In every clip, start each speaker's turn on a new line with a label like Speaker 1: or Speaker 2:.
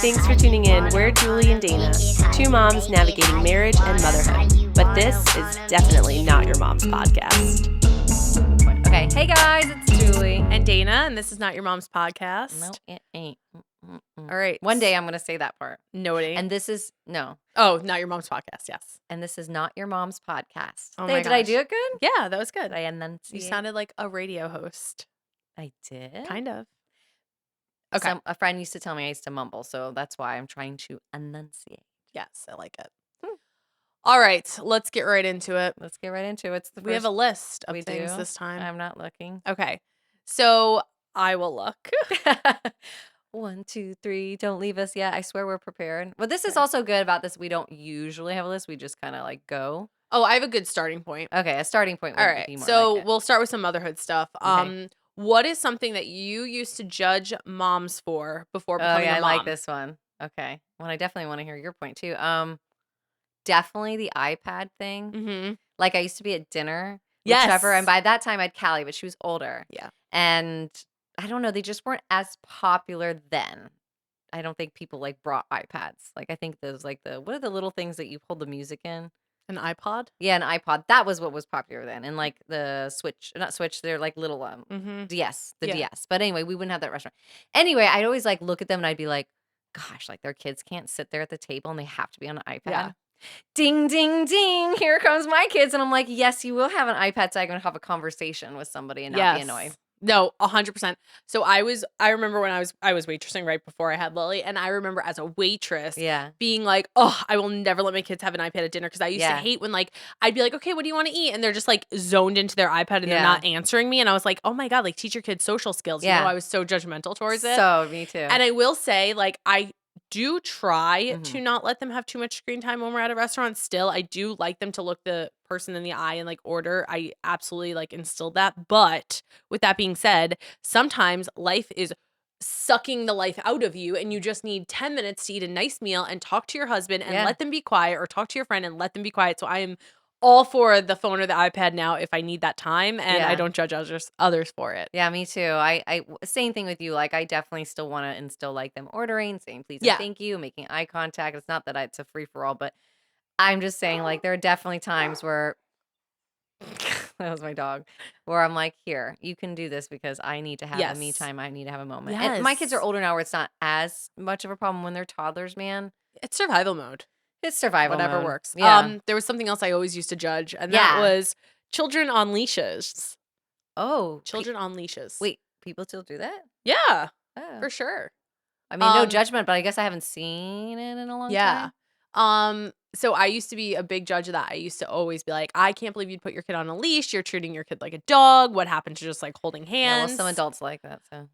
Speaker 1: Thanks for tuning in. We're Julie and Dana, two moms navigating marriage and motherhood. But this is definitely not your mom's podcast.
Speaker 2: Okay, hey guys, it's Julie.
Speaker 1: And Dana, and this is not your mom's podcast.
Speaker 2: No, it ain't.
Speaker 1: All right.
Speaker 2: One day I'm going to say that part.
Speaker 1: No, it ain't.
Speaker 2: And this is, no.
Speaker 1: Oh, not your mom's podcast, yes.
Speaker 2: And this is not your mom's podcast.
Speaker 1: Oh
Speaker 2: Hey,
Speaker 1: my
Speaker 2: did I
Speaker 1: gosh.
Speaker 2: do it good?
Speaker 1: Yeah, that was good.
Speaker 2: Did I enunciate?
Speaker 1: You sounded like a radio host.
Speaker 2: I did?
Speaker 1: Kind of. Okay.
Speaker 2: A friend used to tell me I used to mumble, so that's why I'm trying to enunciate.
Speaker 1: Yes, I like it. All right, let's get right into it.
Speaker 2: Let's get right into it. It's the
Speaker 1: We have a list of
Speaker 2: We
Speaker 1: things
Speaker 2: do?
Speaker 1: this time.
Speaker 2: I'm not looking.
Speaker 1: Okay, so I will look.
Speaker 2: 1, 2, 3. Don't leave us yet. I swear we're prepared. Well, this is
Speaker 1: Okay.
Speaker 2: also good about this. We don't usually have a list. We just kind of like go.
Speaker 1: Oh, I have a good starting point.
Speaker 2: Okay, a starting point.
Speaker 1: All
Speaker 2: Would
Speaker 1: right,
Speaker 2: be more
Speaker 1: so
Speaker 2: like it.
Speaker 1: we'll start with some motherhood stuff.
Speaker 2: Okay.
Speaker 1: What is something that you used to judge moms for before
Speaker 2: Oh
Speaker 1: becoming
Speaker 2: yeah,
Speaker 1: a
Speaker 2: I
Speaker 1: mom?
Speaker 2: like this one. Okay. Well, I definitely want to hear your point too. Definitely the iPad thing.
Speaker 1: Mm-hmm.
Speaker 2: Like I used to be at dinner with
Speaker 1: Yes.
Speaker 2: Trevor, and by that time I had Callie, but she was older.
Speaker 1: Yeah.
Speaker 2: And I don't know, they just weren't as popular then. I don't think people like brought iPads. Like I think those like what are the little things that you hold the music in?
Speaker 1: An iPod?
Speaker 2: Yeah, an iPod. That was what was popular then. And like the Switch, not Switch, they're like little
Speaker 1: Mm-hmm.
Speaker 2: DS, the
Speaker 1: Yeah.
Speaker 2: DS. But anyway, we wouldn't have that restaurant. Anyway, I'd always like look at them and I'd be like, gosh, like their kids can't sit there at the table and they have to be on an iPad.
Speaker 1: Yeah.
Speaker 2: Ding, ding, ding. Here comes my kids. And I'm like, yes, you will have an iPad so I can have a conversation with somebody and not be annoyed.
Speaker 1: No, 100%. So I remember when I was waitressing right before I had Lily, and I remember as a waitress
Speaker 2: Yeah.
Speaker 1: being like, oh, I will never let my kids have an iPad at dinner, because I used to
Speaker 2: Yeah.
Speaker 1: hate when like I'd be like, okay, what do you want to eat? And they're just like zoned into their iPad and they're
Speaker 2: Yeah.
Speaker 1: not answering me. And I was like, oh my God, like teach your kids social skills. You
Speaker 2: Yeah.
Speaker 1: know, I was so judgmental towards it.
Speaker 2: So, me too.
Speaker 1: And I will say, like, I do try
Speaker 2: Mhm.
Speaker 1: to not let them have too much screen time when we're at a restaurant. Still, I do like them to look the person in the eye and like order. I absolutely like instilled that. But with that being said, sometimes life is sucking the life out of you and you just need 10 minutes to eat a nice meal and talk to your husband and
Speaker 2: Yeah.
Speaker 1: let them be quiet, or talk to your friend and let them be quiet. So I am all for the phone or the iPad now if I need that time, and I
Speaker 2: Yeah.
Speaker 1: don't judge others for it.
Speaker 2: Yeah, me too. Same thing with you. Like, I definitely still want to instill like them ordering, saying please and
Speaker 1: Yeah.
Speaker 2: thank you, making eye contact. It's not that it's a free for all, but I'm just saying, like, there are definitely times where that was my dog, where I'm like, here, you can do this because I need to have a me
Speaker 1: Yes.
Speaker 2: time. I need to have a moment. And my kids are
Speaker 1: Yes.
Speaker 2: older now where it's not as much of a problem. When they're toddlers, man,
Speaker 1: It's survival mode.
Speaker 2: it's survival
Speaker 1: Whatever
Speaker 2: mode.
Speaker 1: works.
Speaker 2: Yeah.
Speaker 1: There was something else I always used to judge, and that
Speaker 2: Yeah.
Speaker 1: was children on leashes.
Speaker 2: Oh,
Speaker 1: Children on leashes.
Speaker 2: wait, people still do that?
Speaker 1: Yeah,
Speaker 2: Oh.
Speaker 1: for sure.
Speaker 2: I mean, no
Speaker 1: Um,
Speaker 2: judgment, but I guess I haven't seen it in a long
Speaker 1: Yeah.
Speaker 2: time.
Speaker 1: So I used to be a big judge of that. I used to always be like, I can't believe you'd put your kid on a leash. You're treating your kid like a dog. What happened to just like holding
Speaker 2: Yeah, well,
Speaker 1: hands?
Speaker 2: some adults like that, so.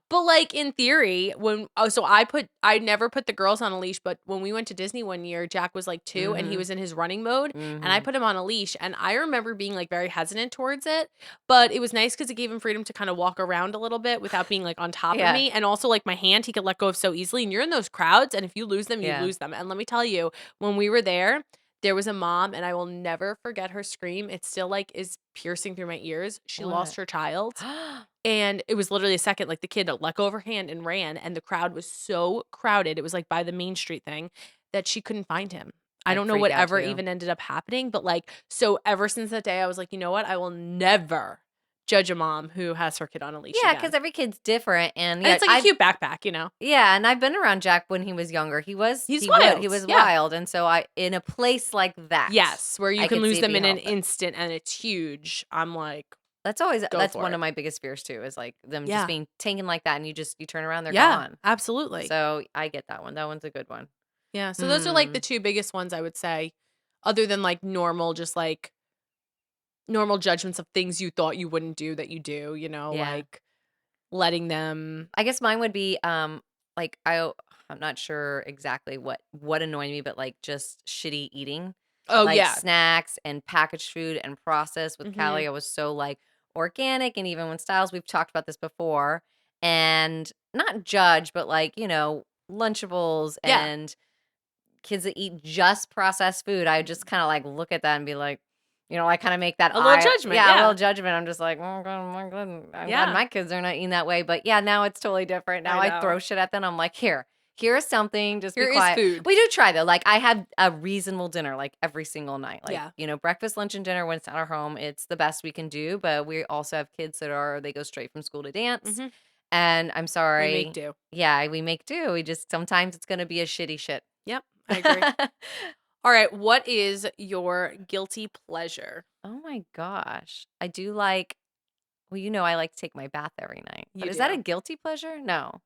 Speaker 1: But like in theory, I never put the girls on a leash, but when we went to Disney one year, Jack was like 2 and he
Speaker 2: Mhm.
Speaker 1: was in his running mode, and I
Speaker 2: Mhm.
Speaker 1: put him on a leash, and I remember being like very hesitant towards it, but it was nice because it gave him freedom to kind of walk around a little bit without being like on top
Speaker 2: Yeah.
Speaker 1: of me, and also like my hand he could let go of so easily, and you're in those crowds, and if you lose them, you
Speaker 2: Yeah.
Speaker 1: lose them. And let me tell you, when we were there was a mom, and I will never forget her scream. It still like is piercing through my ears. She lost
Speaker 2: What?
Speaker 1: her child. And it was literally a second, like the kid let go of her hand and ran, and the crowd was so crowded. It was like by the Main Street thing that she couldn't find him. I
Speaker 2: I'd
Speaker 1: don't know
Speaker 2: freak out
Speaker 1: whatever
Speaker 2: too.
Speaker 1: even ended up happening, but like, so ever since that day, I was like, you know what? I will never judge a mom who has her kid on a leash.
Speaker 2: Yeah,
Speaker 1: again.
Speaker 2: because every kid's different, and
Speaker 1: And
Speaker 2: yeah,
Speaker 1: it's like a cute backpack, you know?
Speaker 2: yeah, and I've been around Jack when he was younger. He's
Speaker 1: He's
Speaker 2: he
Speaker 1: wild,
Speaker 2: was
Speaker 1: yeah.
Speaker 2: wild, and so in a place like that,
Speaker 1: Yes, where you
Speaker 2: I
Speaker 1: can
Speaker 2: could
Speaker 1: lose
Speaker 2: see it
Speaker 1: them in
Speaker 2: being
Speaker 1: an
Speaker 2: helpful.
Speaker 1: instant and it's huge. I'm like,
Speaker 2: That's
Speaker 1: for
Speaker 2: one
Speaker 1: it.
Speaker 2: of my biggest fears too. Is like them
Speaker 1: Yeah.
Speaker 2: just being taken like that, and you turn around, they're
Speaker 1: yeah,
Speaker 2: gone.
Speaker 1: absolutely.
Speaker 2: So I get that one. That one's a good one.
Speaker 1: Yeah, so those are like the
Speaker 2: Hmm.
Speaker 1: two biggest ones I would say, other than like normal, just like normal judgments of things you thought you wouldn't do that you do, you know,
Speaker 2: Yeah.
Speaker 1: like letting them.
Speaker 2: I guess mine would be like I'm not sure exactly what annoyed me, but like just shitty eating.
Speaker 1: Oh
Speaker 2: Like
Speaker 1: yeah.
Speaker 2: snacks and packaged food and processed. With
Speaker 1: Mhm.
Speaker 2: Callie, I was so like organic, and even when Styles, we've talked about this before, and not judge, but like, Lunchables
Speaker 1: Yeah.
Speaker 2: and kids that eat just processed food. I would just kind of like look at that and be like, I kind of make that
Speaker 1: A little judgment,
Speaker 2: a
Speaker 1: yeah.
Speaker 2: little judgment. I'm just like, oh God, I'm glad
Speaker 1: Yeah.
Speaker 2: my kids are not eating that way. But yeah, now it's totally different. Now
Speaker 1: I
Speaker 2: I
Speaker 1: know.
Speaker 2: throw shit at them. I'm like, here's something. Just
Speaker 1: Here
Speaker 2: be
Speaker 1: is
Speaker 2: quiet.
Speaker 1: food.
Speaker 2: We do try though. Like I have a reasonable dinner like every single night. Like,
Speaker 1: Yeah.
Speaker 2: breakfast, lunch, and dinner when it's at our home. It's the best we can do. But we also have kids they go straight from school to dance.
Speaker 1: hmm
Speaker 2: And I'm
Speaker 1: We
Speaker 2: sorry.
Speaker 1: make do.
Speaker 2: Yeah, we make do. We just sometimes it's gonna be a shitty shit.
Speaker 1: Yep, I agree. All right, what is your guilty pleasure?
Speaker 2: Oh my gosh. I do like, well, I like to take my bath every night. But
Speaker 1: You
Speaker 2: is that a
Speaker 1: do.
Speaker 2: guilty pleasure? No.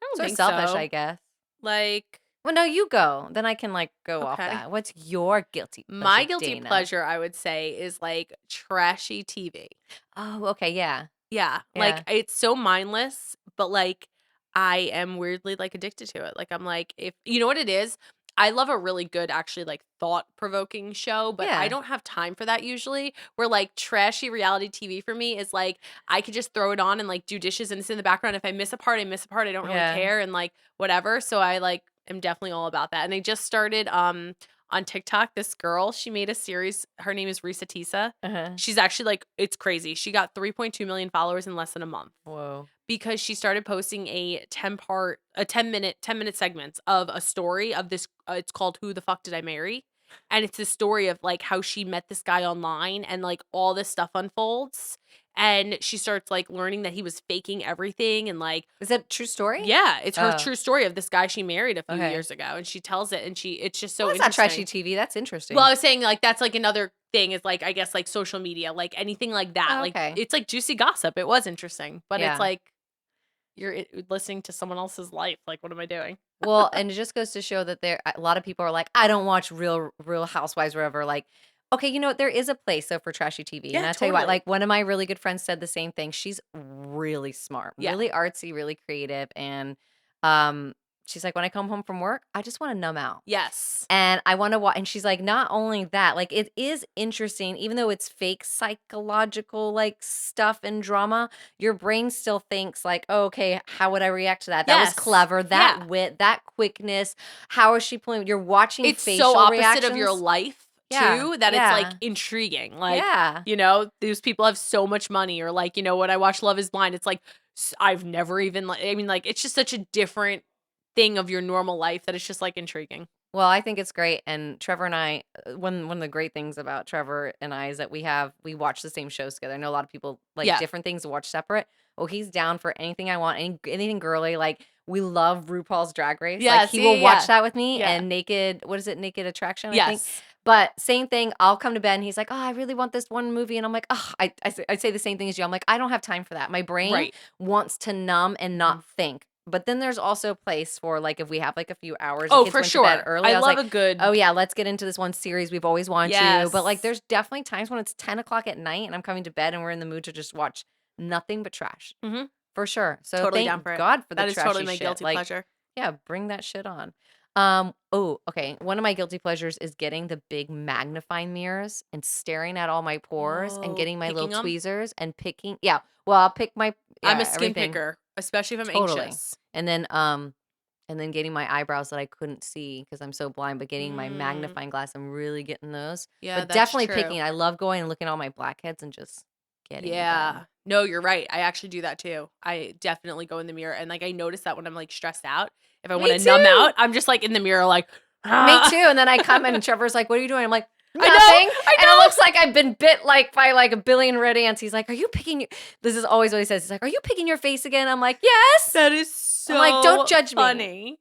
Speaker 1: I don't
Speaker 2: Sort of
Speaker 1: think
Speaker 2: selfish,
Speaker 1: so.
Speaker 2: I guess.
Speaker 1: Like,
Speaker 2: Well, no, you go. Then I can go off
Speaker 1: okay.
Speaker 2: that. What's your guilty
Speaker 1: My
Speaker 2: pleasure,
Speaker 1: guilty
Speaker 2: Dana?
Speaker 1: pleasure, I would say, is like trashy TV.
Speaker 2: Oh, okay, yeah.
Speaker 1: Yeah,
Speaker 2: Yeah.
Speaker 1: like it's so mindless, but like I am weirdly like addicted to it. Like I'm like, if you know what it is, I love a really good, actually like thought provoking show, but I
Speaker 2: Yeah.
Speaker 1: don't have time for that usually. Where like trashy reality TV for me is like I could just throw it on and like do dishes and it's in the background. If I miss a part, I miss a part. I don't really
Speaker 2: Yeah.
Speaker 1: care and like whatever. So I like am definitely all about that. And they just started on TikTok, this girl, she made a series. Her name is Risa Tisa.
Speaker 2: Uh-huh.
Speaker 1: She's actually like, it's crazy. She got 3.2 million followers in less than a month
Speaker 2: Whoa.
Speaker 1: because she started posting a 10-minute segments of a story of this. It's called Who the Fuck Did I Marry? And it's the story of like how she met this guy online and like all this stuff unfolds. And she starts like learning that he was faking everything and like,
Speaker 2: Is that a true story?
Speaker 1: yeah, it's her
Speaker 2: Oh.
Speaker 1: true story of this guy she married a few
Speaker 2: Okay.
Speaker 1: years ago. And she tells it and it's just so
Speaker 2: Well, that's not
Speaker 1: interesting.
Speaker 2: trashy TV. That's interesting.
Speaker 1: Well, I was saying like that's like another thing is like I guess like social media, like anything like that.
Speaker 2: Oh,
Speaker 1: Like
Speaker 2: okay.
Speaker 1: it's like juicy gossip. It was interesting, but
Speaker 2: Yeah.
Speaker 1: it's like you're listening to someone else's life. Like, what am I doing?
Speaker 2: Well, and it just goes to show that a lot of people are like, I don't watch Real Housewives or whatever. Like, okay, there is a place though for trashy TV.
Speaker 1: Yeah,
Speaker 2: And I'll tell you what,
Speaker 1: totally.
Speaker 2: like one of my really good friends said the same thing. She's really smart,
Speaker 1: Yeah.
Speaker 2: really artsy, really creative. And she's like, when I come home from work, I just want to numb out.
Speaker 1: Yes.
Speaker 2: And I want to watch. And she's like, not only that, like it is interesting, even though it's fake psychological like stuff and drama, your brain still thinks like, oh, okay, how would I react to that? That was
Speaker 1: Yes.
Speaker 2: clever. That
Speaker 1: Yeah.
Speaker 2: wit, that quickness. How is she playing? You're watching
Speaker 1: It's
Speaker 2: facial
Speaker 1: so opposite of your
Speaker 2: reactions.
Speaker 1: life
Speaker 2: Yeah,
Speaker 1: too that it's like
Speaker 2: yeah.
Speaker 1: intriguing. Like,
Speaker 2: Yeah.
Speaker 1: these people have so much money, or like, when I watch Love Is Blind, it's like I've never even like. I mean, like, it's just such a different thing of your normal life that it's just like intriguing.
Speaker 2: Well, I think it's great. And Trevor and I, one of the great things about Trevor and I is that we watch the same shows together. I know a lot of people like
Speaker 1: Yeah.
Speaker 2: different things to watch separate. Well, he's down for anything I want, anything girly. Like we love RuPaul's Drag Race.
Speaker 1: Yeah,
Speaker 2: Like he will
Speaker 1: see,
Speaker 2: watch
Speaker 1: yeah.
Speaker 2: that with me.
Speaker 1: Yeah.
Speaker 2: And Naked, what is it? Naked Attraction, I think.
Speaker 1: Yes.
Speaker 2: But same thing. I'll come to bed and he's like, oh, I really want this one movie. And I'm like, oh, I say the same thing as you. I'm like, I don't have time for that. My brain
Speaker 1: Right.
Speaker 2: wants to numb and not
Speaker 1: Mhm.
Speaker 2: think. But then there's also a place for like if we have like a few hours.
Speaker 1: Oh,
Speaker 2: kids
Speaker 1: for
Speaker 2: went to bed
Speaker 1: sure.
Speaker 2: early,
Speaker 1: I
Speaker 2: was
Speaker 1: love
Speaker 2: like,
Speaker 1: a good.
Speaker 2: oh yeah, let's get into this one series we've always wanted to. But like
Speaker 1: Yes.
Speaker 2: there's definitely times when it's 10 o'clock at night and I'm coming to bed and we're in the mood to just watch nothing but trash.
Speaker 1: Mhm.
Speaker 2: For sure. So
Speaker 1: Totally
Speaker 2: thank
Speaker 1: down for it.
Speaker 2: God for the
Speaker 1: That is
Speaker 2: trashy
Speaker 1: totally my
Speaker 2: shit.
Speaker 1: guilty
Speaker 2: Like,
Speaker 1: pleasure.
Speaker 2: yeah, bring that shit on. Oh, okay. One of my guilty pleasures is getting the big magnifying mirrors and staring at all my pores and
Speaker 1: Oh,
Speaker 2: getting my little
Speaker 1: picking 'em?
Speaker 2: tweezers and picking. Yeah. Well, I'll pick my
Speaker 1: I'm a skin
Speaker 2: everything.
Speaker 1: picker, especially if I'm
Speaker 2: Totally.
Speaker 1: anxious.
Speaker 2: And then getting my eyebrows that I couldn't see because I'm so blind, but getting my magnifying glass, I'm really getting those.
Speaker 1: Yeah,
Speaker 2: But
Speaker 1: that's
Speaker 2: definitely
Speaker 1: true.
Speaker 2: picking. I love going and looking at all my blackheads and just getting
Speaker 1: Yeah.
Speaker 2: them.
Speaker 1: No, you're right. I actually do that too. I definitely go in the mirror and like I notice that when I'm like stressed out, if I
Speaker 2: Me
Speaker 1: want to numb
Speaker 2: too.
Speaker 1: out, I'm just like in the mirror like
Speaker 2: Me
Speaker 1: "Ah."
Speaker 2: too. And then I come and Trevor's like, "What are you doing?" I'm like,
Speaker 1: I know,
Speaker 2: "Nothing."
Speaker 1: I
Speaker 2: And
Speaker 1: know.
Speaker 2: it looks like I've been bit like by like a billion red ants. He's like, "Are you picking your?" This is always what he says. He's like, "Are you picking your face again?" I'm like, "Yes."
Speaker 1: That is so
Speaker 2: I'm like, "Don't judge me."
Speaker 1: funny.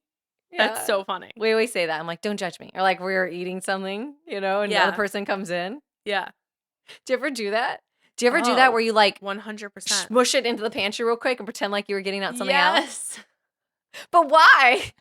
Speaker 1: That's
Speaker 2: Yeah.
Speaker 1: so funny.
Speaker 2: We always say that. I'm like, "Don't judge me." Or like we're eating something, and
Speaker 1: Yeah.
Speaker 2: another person comes in.
Speaker 1: Yeah.
Speaker 2: Do you ever do that? Do you ever do that
Speaker 1: Oh,
Speaker 2: where you like
Speaker 1: 100%.
Speaker 2: smush it into the pantry real quick and pretend like you were getting out something else?
Speaker 1: Yes.
Speaker 2: But why?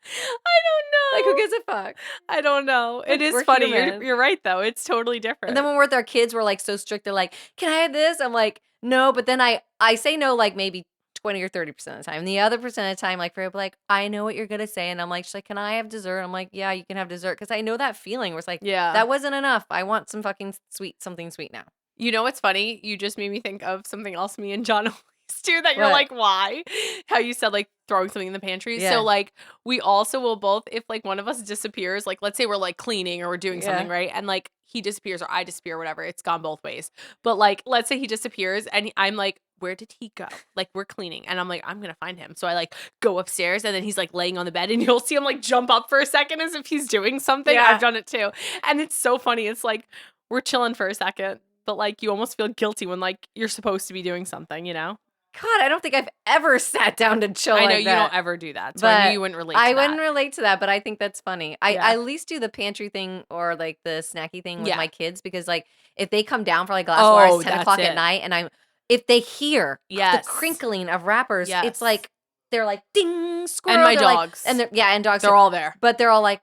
Speaker 1: I don't
Speaker 2: Like,
Speaker 1: know.
Speaker 2: who gives a fuck?
Speaker 1: I don't know. It is
Speaker 2: We're
Speaker 1: funny.
Speaker 2: human.
Speaker 1: You're right though. It's totally different.
Speaker 2: And then when we're with our kids, we're like so strict. They're like, "Can I have this?" I'm like, "No," but then I say no like maybe 20 or 30% of the time. The other percent of the time, like for like, I know what you're gonna say, and I'm like, she's like, "Can I have dessert?" I'm like, "Yeah, you can have dessert," because I know that feeling where it's like,
Speaker 1: Yeah.
Speaker 2: that wasn't enough. I want some fucking something sweet now.
Speaker 1: You know what's funny? You just made me think of something else me and John always do that you're
Speaker 2: What?
Speaker 1: like, why? How you said like throwing something in the pantry.
Speaker 2: Yeah.
Speaker 1: So like we also will both, if like one of us disappears, like let's say we're like cleaning or we're doing something,
Speaker 2: Yeah.
Speaker 1: right? And like he disappears or I disappear, whatever. It's gone both ways. But like, let's say he disappears and I'm like, where did he go? Like, we're cleaning. And I'm like, I'm going to find him. So I like go upstairs and then he's like laying on the bed and you'll see him like jump up for a second as if he's doing something.
Speaker 2: Yeah.
Speaker 1: I've done it too. And it's so funny. It's like, we're chilling for a second, but like you almost feel guilty when like you're supposed to be doing something, you know?
Speaker 2: God, I don't think I've ever sat down to chill
Speaker 1: I know
Speaker 2: like
Speaker 1: you
Speaker 2: that.
Speaker 1: don't ever do that. So I
Speaker 2: But
Speaker 1: knew you wouldn't relate
Speaker 2: I
Speaker 1: to that.
Speaker 2: wouldn't relate to that, but I think that's funny. I
Speaker 1: Yeah.
Speaker 2: at least do the pantry thing or like the snacky thing with
Speaker 1: Yeah.
Speaker 2: my kids because like if they come down for like a glass of water,
Speaker 1: Oh,
Speaker 2: it's 10
Speaker 1: that's
Speaker 2: o'clock
Speaker 1: it.
Speaker 2: at night, and if they hear
Speaker 1: Yes.
Speaker 2: the crinkling of wrappers,
Speaker 1: Yes.
Speaker 2: it's like they're like ding squirrel.
Speaker 1: And my
Speaker 2: They're like-
Speaker 1: dogs.
Speaker 2: and and dogs.
Speaker 1: They're all there.
Speaker 2: but they're all like,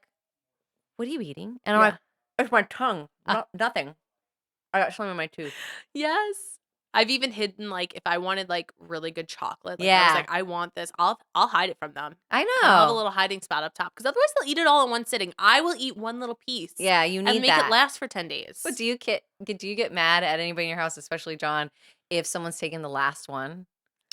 Speaker 2: "What are you eating?" And I'm
Speaker 1: Yeah.
Speaker 2: like, "It's my tongue. Nothing. I got something in my tooth."
Speaker 1: Yes. I've even hidden like if I wanted like really good chocolate. Like I
Speaker 2: Yeah.
Speaker 1: was like, I want this. I'll hide it from them.
Speaker 2: I
Speaker 1: I'll have a
Speaker 2: know.
Speaker 1: little hiding spot up top because otherwise they'll eat it all in one sitting. I will eat one little piece.
Speaker 2: Yeah, you need
Speaker 1: and make
Speaker 2: that.
Speaker 1: it last for 10 days.
Speaker 2: But do you get mad at anybody in your house, especially John, if someone's taking the last one?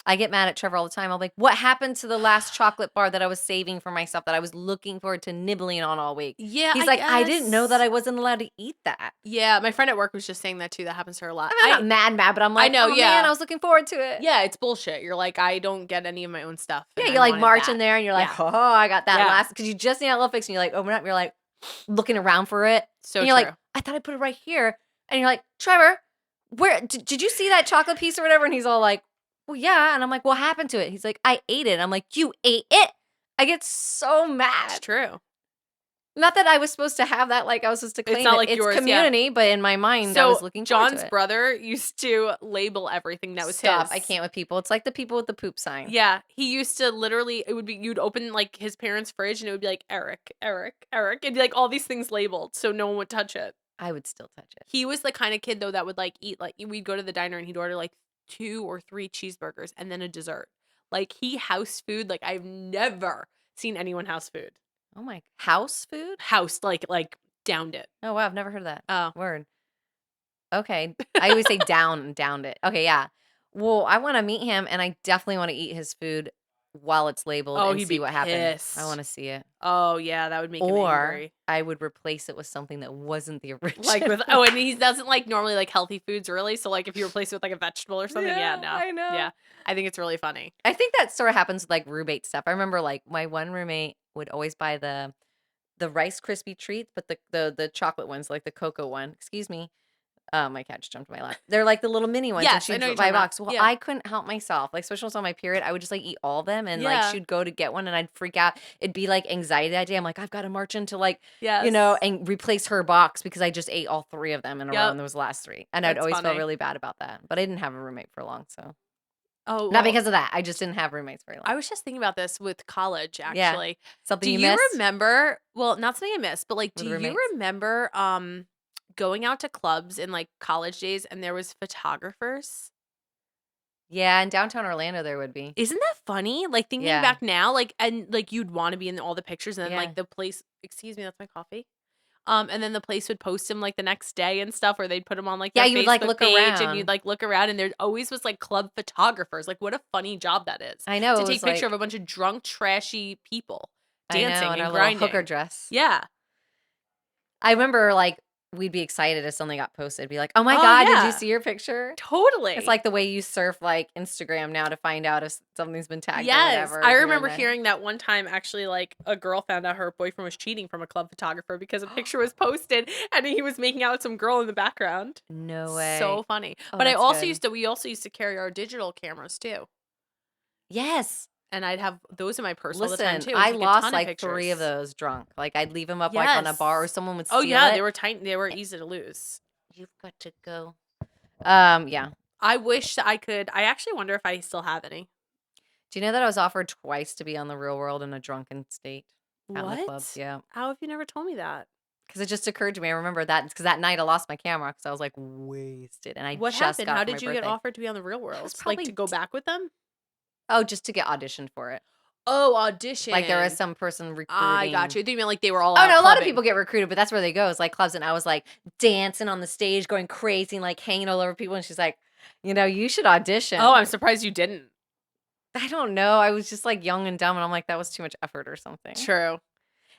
Speaker 2: I get mad at Trevor all the time. I'm like, what happened to the last chocolate bar that I was saving for myself that I was looking forward to nibbling on all week?
Speaker 1: Yeah.
Speaker 2: He's like, I didn't know that I wasn't allowed to eat that.
Speaker 1: Yeah, my friend at work was just saying that too. That happens to her a lot.
Speaker 2: I'm not mad, but I'm like,
Speaker 1: know,
Speaker 2: oh
Speaker 1: yeah.
Speaker 2: man, I was looking forward to it.
Speaker 1: Yeah, it's bullshit. You're like, I don't get any of my own stuff.
Speaker 2: Yeah,
Speaker 1: and
Speaker 2: you
Speaker 1: I
Speaker 2: like
Speaker 1: wanted
Speaker 2: march
Speaker 1: that.
Speaker 2: in there and you're like,
Speaker 1: Yeah.
Speaker 2: oh, I got that
Speaker 1: Yeah.
Speaker 2: last, because you just need that little fix and you're like, open up, you're like looking around for it.
Speaker 1: So
Speaker 2: and you're
Speaker 1: true.
Speaker 2: like, I thought I put it right here. And you're like, Trevor, where did you see that chocolate piece or whatever? And he's all like, well, yeah. And I'm like, what happened to it? He's like, I ate it. I'm like, you ate it? I get so
Speaker 1: It's
Speaker 2: mad.
Speaker 1: true.
Speaker 2: Not that I was supposed to have that, like I was supposed to claim
Speaker 1: not
Speaker 2: it.
Speaker 1: like
Speaker 2: It's
Speaker 1: yours, yeah.
Speaker 2: community, but in my mind, I was looking forward
Speaker 1: John's
Speaker 2: to it.
Speaker 1: brother used to label everything that was
Speaker 2: Stop.
Speaker 1: his.
Speaker 2: I can't with people. It's like the people with the poop sign.
Speaker 1: Yeah, he used to literally, it would be, you'd open like his parents' fridge and it would be like Eric, Eric, Eric. It'd be like all these things labeled so no one would touch it.
Speaker 2: I would still touch it.
Speaker 1: He was the kind of kid though that would like eat, like we'd go to the diner and he'd order like 2 or 3 cheeseburgers and then a dessert. Like he house food, like I've never seen anyone house food.
Speaker 2: Oh my, house food?
Speaker 1: House, like downed it.
Speaker 2: Oh wow, I've never heard of that.
Speaker 1: Oh.
Speaker 2: Word. Okay. I always say downed it. Okay, yeah. Well, I want to meet him and I definitely want to eat his food while it's labeled
Speaker 1: Oh,
Speaker 2: and
Speaker 1: he'd
Speaker 2: see
Speaker 1: be
Speaker 2: what happens. I
Speaker 1: pissed.
Speaker 2: want to see it.
Speaker 1: Oh yeah, that would make him
Speaker 2: Or
Speaker 1: angry.
Speaker 2: I would replace it with something that wasn't the original.
Speaker 1: Like with and he doesn't like normally like healthy foods really. So like if you replace it with like a vegetable or something, yeah, no.
Speaker 2: I know.
Speaker 1: Yeah. I think it's really funny.
Speaker 2: I think that sort of happens with like roommate stuff. I remember like my one roommate would always buy the Rice Krispie treats, but the chocolate ones, like the cocoa one. Excuse me. My cat just jumped in my lap. They're like the little mini ones.
Speaker 1: Yes, I
Speaker 2: and
Speaker 1: know
Speaker 2: she'd
Speaker 1: you're
Speaker 2: buy a
Speaker 1: talking about.
Speaker 2: box. Well,
Speaker 1: Yeah.
Speaker 2: I couldn't help myself. Like, especially when I was on my period, I would just like eat all of them, and like
Speaker 1: Yeah.
Speaker 2: she'd go to get one, and I'd freak out. It'd be like anxiety that day. I'm like, I've got to march into like
Speaker 1: Yes.
Speaker 2: you know, and replace her box because I just ate all 3 of them in a row,
Speaker 1: Yep.
Speaker 2: and there was the last 3, and I'd
Speaker 1: That's
Speaker 2: always feel
Speaker 1: funny.
Speaker 2: really bad about that. But I didn't have a roommate for long, so
Speaker 1: Oh,
Speaker 2: not
Speaker 1: well,
Speaker 2: because of that. I just didn't have roommates very long.
Speaker 1: I was just thinking about this with college
Speaker 2: Yeah.
Speaker 1: actually.
Speaker 2: Something
Speaker 1: Do
Speaker 2: you
Speaker 1: you
Speaker 2: missed?
Speaker 1: remember? Well, not something I missed, but like,
Speaker 2: With
Speaker 1: do you
Speaker 2: roommates?
Speaker 1: remember going out to clubs in like college days and there was photographers?
Speaker 2: Yeah, in downtown Orlando there would be.
Speaker 1: Isn't that funny? Like thinking
Speaker 2: Yeah.
Speaker 1: back now, like and like you'd want to be in all the pictures, and then
Speaker 2: Yeah.
Speaker 1: like the place. Excuse me, that's my coffee. And then the place would post him like the next day and stuff, or they'd put him on like
Speaker 2: Yeah,
Speaker 1: their
Speaker 2: you would, like,
Speaker 1: Facebook
Speaker 2: look
Speaker 1: page,
Speaker 2: around.
Speaker 1: and you'd like look around, and there always was like club photographers. Like, what a funny job that is
Speaker 2: I know.
Speaker 1: to
Speaker 2: it
Speaker 1: take
Speaker 2: was,
Speaker 1: picture
Speaker 2: like,
Speaker 1: of a bunch of drunk, trashy people
Speaker 2: I know,
Speaker 1: dancing
Speaker 2: in
Speaker 1: and
Speaker 2: our
Speaker 1: grinding.
Speaker 2: little hooker dress.
Speaker 1: Yeah.
Speaker 2: I remember like we'd be excited if something got posted. Be like, oh my
Speaker 1: Oh,
Speaker 2: God, did
Speaker 1: yeah.
Speaker 2: you see your picture?
Speaker 1: Totally.
Speaker 2: It's like the way you surf like Instagram now to find out if something's been tagged or
Speaker 1: yes,
Speaker 2: whatever.
Speaker 1: I
Speaker 2: here and
Speaker 1: remember
Speaker 2: there.
Speaker 1: hearing that one time. Actually, like a girl found out her boyfriend was cheating from a club photographer because a picture was posted and he was making out with some girl in the background.
Speaker 2: No way.
Speaker 1: So funny.
Speaker 2: Oh,
Speaker 1: But I
Speaker 2: that's
Speaker 1: also
Speaker 2: good.
Speaker 1: we also used to carry our digital cameras too,
Speaker 2: Yes.
Speaker 1: and I'd have those in my purse all the time
Speaker 2: Listen,
Speaker 1: too.
Speaker 2: I
Speaker 1: and take a
Speaker 2: lost
Speaker 1: ton
Speaker 2: like 3 of
Speaker 1: pictures.
Speaker 2: those drunk. Like I'd leave them up like on a bar or
Speaker 1: Yes.
Speaker 2: someone would
Speaker 1: Oh
Speaker 2: steal
Speaker 1: yeah,
Speaker 2: it.
Speaker 1: they were tight. They were easy to lose.
Speaker 2: You've got to go. Yeah.
Speaker 1: I wish that I could. I actually wonder if I still have any.
Speaker 2: Do you know that I was offered twice to be on The Real World in a drunken state out in the
Speaker 1: What?
Speaker 2: clubs? Yeah.
Speaker 1: How have you never told me that?
Speaker 2: Because it just occurred to me. I remember that because that night I lost my camera because I was like wasted, and I
Speaker 1: What
Speaker 2: just
Speaker 1: happened?
Speaker 2: got
Speaker 1: How
Speaker 2: it for
Speaker 1: did
Speaker 2: my
Speaker 1: you get
Speaker 2: birthday.
Speaker 1: offered to be on the Real World?
Speaker 2: was
Speaker 1: Like
Speaker 2: probably
Speaker 1: to go
Speaker 2: t-
Speaker 1: back with them?
Speaker 2: Oh, just to get auditioned for it.
Speaker 1: Oh, audition.
Speaker 2: Like there was some person recruiting.
Speaker 1: I got you. You mean like they were all
Speaker 2: Oh
Speaker 1: out
Speaker 2: no, a lot of
Speaker 1: clubbing.
Speaker 2: people get recruited, but that's where they go. It's like clubs, and I was like dancing on the stage, going crazy, and like hanging all over people. And she's like, you know, you should audition.
Speaker 1: Oh, I'm surprised you didn't.
Speaker 2: I don't know. I was just like young and dumb, and I'm like, that was too much effort or something.
Speaker 1: True.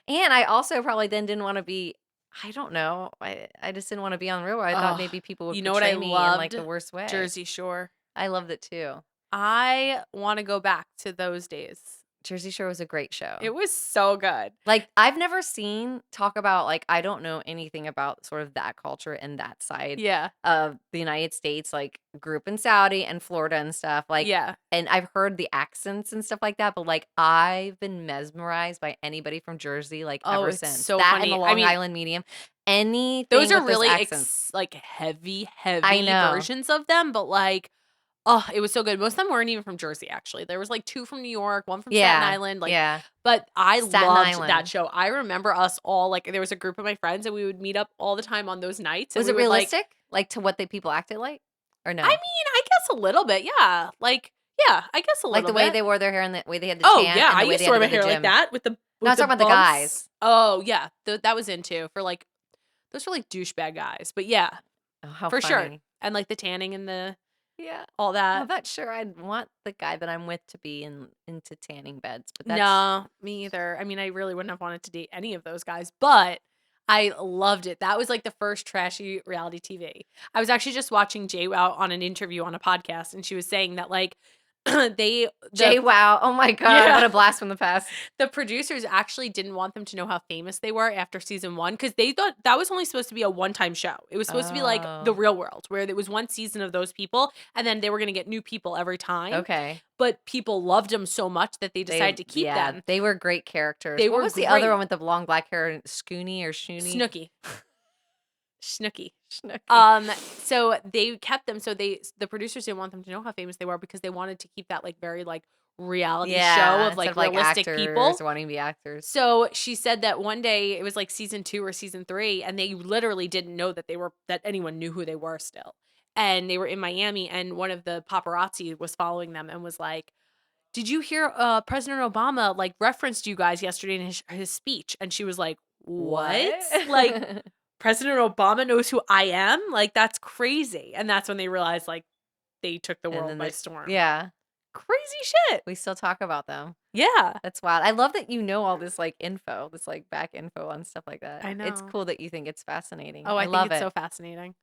Speaker 2: And I also probably then didn't want to be I don't know. I just didn't want to be on the real world. I thought
Speaker 1: Oh,
Speaker 2: maybe people would
Speaker 1: you know what I
Speaker 2: portray me in like
Speaker 1: loved?
Speaker 2: the worst way.
Speaker 1: Jersey Shore.
Speaker 2: I loved it too.
Speaker 1: I want to go back to those days.
Speaker 2: Jersey Shore was a great show.
Speaker 1: It was so good.
Speaker 2: Like, I've never seen talk about like I don't know anything about sort of that culture and that side
Speaker 1: Yeah.
Speaker 2: of the United States, like grew up in Saudi and Florida and stuff. Like,
Speaker 1: Yeah.
Speaker 2: and I've heard the accents and stuff like that, but like I've been mesmerized by anybody from Jersey like
Speaker 1: Oh,
Speaker 2: ever
Speaker 1: it's
Speaker 2: since.
Speaker 1: so
Speaker 2: That and the
Speaker 1: funny. I
Speaker 2: Long
Speaker 1: mean,
Speaker 2: Island medium. Anything
Speaker 1: those are
Speaker 2: with those
Speaker 1: really
Speaker 2: accents.
Speaker 1: like heavy,
Speaker 2: I
Speaker 1: heavy
Speaker 2: know.
Speaker 1: versions of them, but like, oh, it was so good. Most of them weren't even from Jersey, actually. There was like 2 from New York, 1 from Staten
Speaker 2: Yeah.
Speaker 1: Island, like,
Speaker 2: Yeah.
Speaker 1: but I
Speaker 2: Staten
Speaker 1: loved that
Speaker 2: Island.
Speaker 1: show. I remember us all like there was a group of my friends and we would meet up all the time on those nights and
Speaker 2: Was
Speaker 1: we
Speaker 2: it
Speaker 1: would like
Speaker 2: realistic? Like to what the people acted like? Or
Speaker 1: I
Speaker 2: no?
Speaker 1: mean, I guess a little bit, yeah. Like, yeah, I guess a
Speaker 2: Like
Speaker 1: little
Speaker 2: the way
Speaker 1: bit.
Speaker 2: they wore their hair and the way they had the
Speaker 1: Oh,
Speaker 2: tan
Speaker 1: yeah,
Speaker 2: and
Speaker 1: I
Speaker 2: the way
Speaker 1: used
Speaker 2: they
Speaker 1: to
Speaker 2: had
Speaker 1: wear
Speaker 2: to
Speaker 1: my
Speaker 2: go to the
Speaker 1: hair like
Speaker 2: gym.
Speaker 1: that with the
Speaker 2: No, I was talking about the
Speaker 1: bumps.
Speaker 2: guys.
Speaker 1: Oh, yeah, that was into for like those were like douchebag guys, but yeah,
Speaker 2: Oh, how
Speaker 1: for sure.
Speaker 2: funny.
Speaker 1: And like the tanning and the
Speaker 2: Yeah.
Speaker 1: all that.
Speaker 2: I'm not sure I'd want the guy that I'm with to be into tanning beds, but that's
Speaker 1: No, me either. I mean, I really wouldn't have wanted to date any of those guys, but I loved it. That was like the first trashy reality TV. I was actually just watching JWoww on an interview on a podcast, and she was saying that like
Speaker 2: Jay Wow. Oh my God.
Speaker 1: Yeah.
Speaker 2: What a blast from the past.
Speaker 1: the producers actually didn't want them to know how famous they were after season 1 because they thought that was only supposed to be a one-time show. It was supposed to be like the
Speaker 2: Oh.
Speaker 1: real world where there was one season of those people and then they were going to get new people every time.
Speaker 2: Okay.
Speaker 1: But people loved them so much that they decided to keep them.
Speaker 2: They were great characters.
Speaker 1: They
Speaker 2: What
Speaker 1: were
Speaker 2: was the
Speaker 1: great.
Speaker 2: other one with the long black hair? Scooney or Shoonie?
Speaker 1: Snooki. Snooki.
Speaker 2: Snooki.
Speaker 1: So they kept them. So the producers didn't want them to know how famous they were because they wanted to keep that like very like reality show of like realistic people
Speaker 2: actors wanting to be actors.
Speaker 1: So she said that one day it was like season 2 or season 3, and they literally didn't know that that anyone knew who they were still. And they were in Miami, and one of the paparazzi was following them and was like, "Did you hear President Obama like referenced you guys yesterday in his speech?" And she was like, "What? Like President Obama knows who I am? Like that's crazy." And that's when they realized like they took the world by storm.
Speaker 2: Yeah.
Speaker 1: Crazy shit.
Speaker 2: We still talk about them.
Speaker 1: Yeah.
Speaker 2: That's wild. I love that you know all this like info, this like back info on stuff like that.
Speaker 1: I
Speaker 2: It's
Speaker 1: know.
Speaker 2: cool that you think it's fascinating.
Speaker 1: Oh, I
Speaker 2: love
Speaker 1: think it's
Speaker 2: it.
Speaker 1: so fascinating.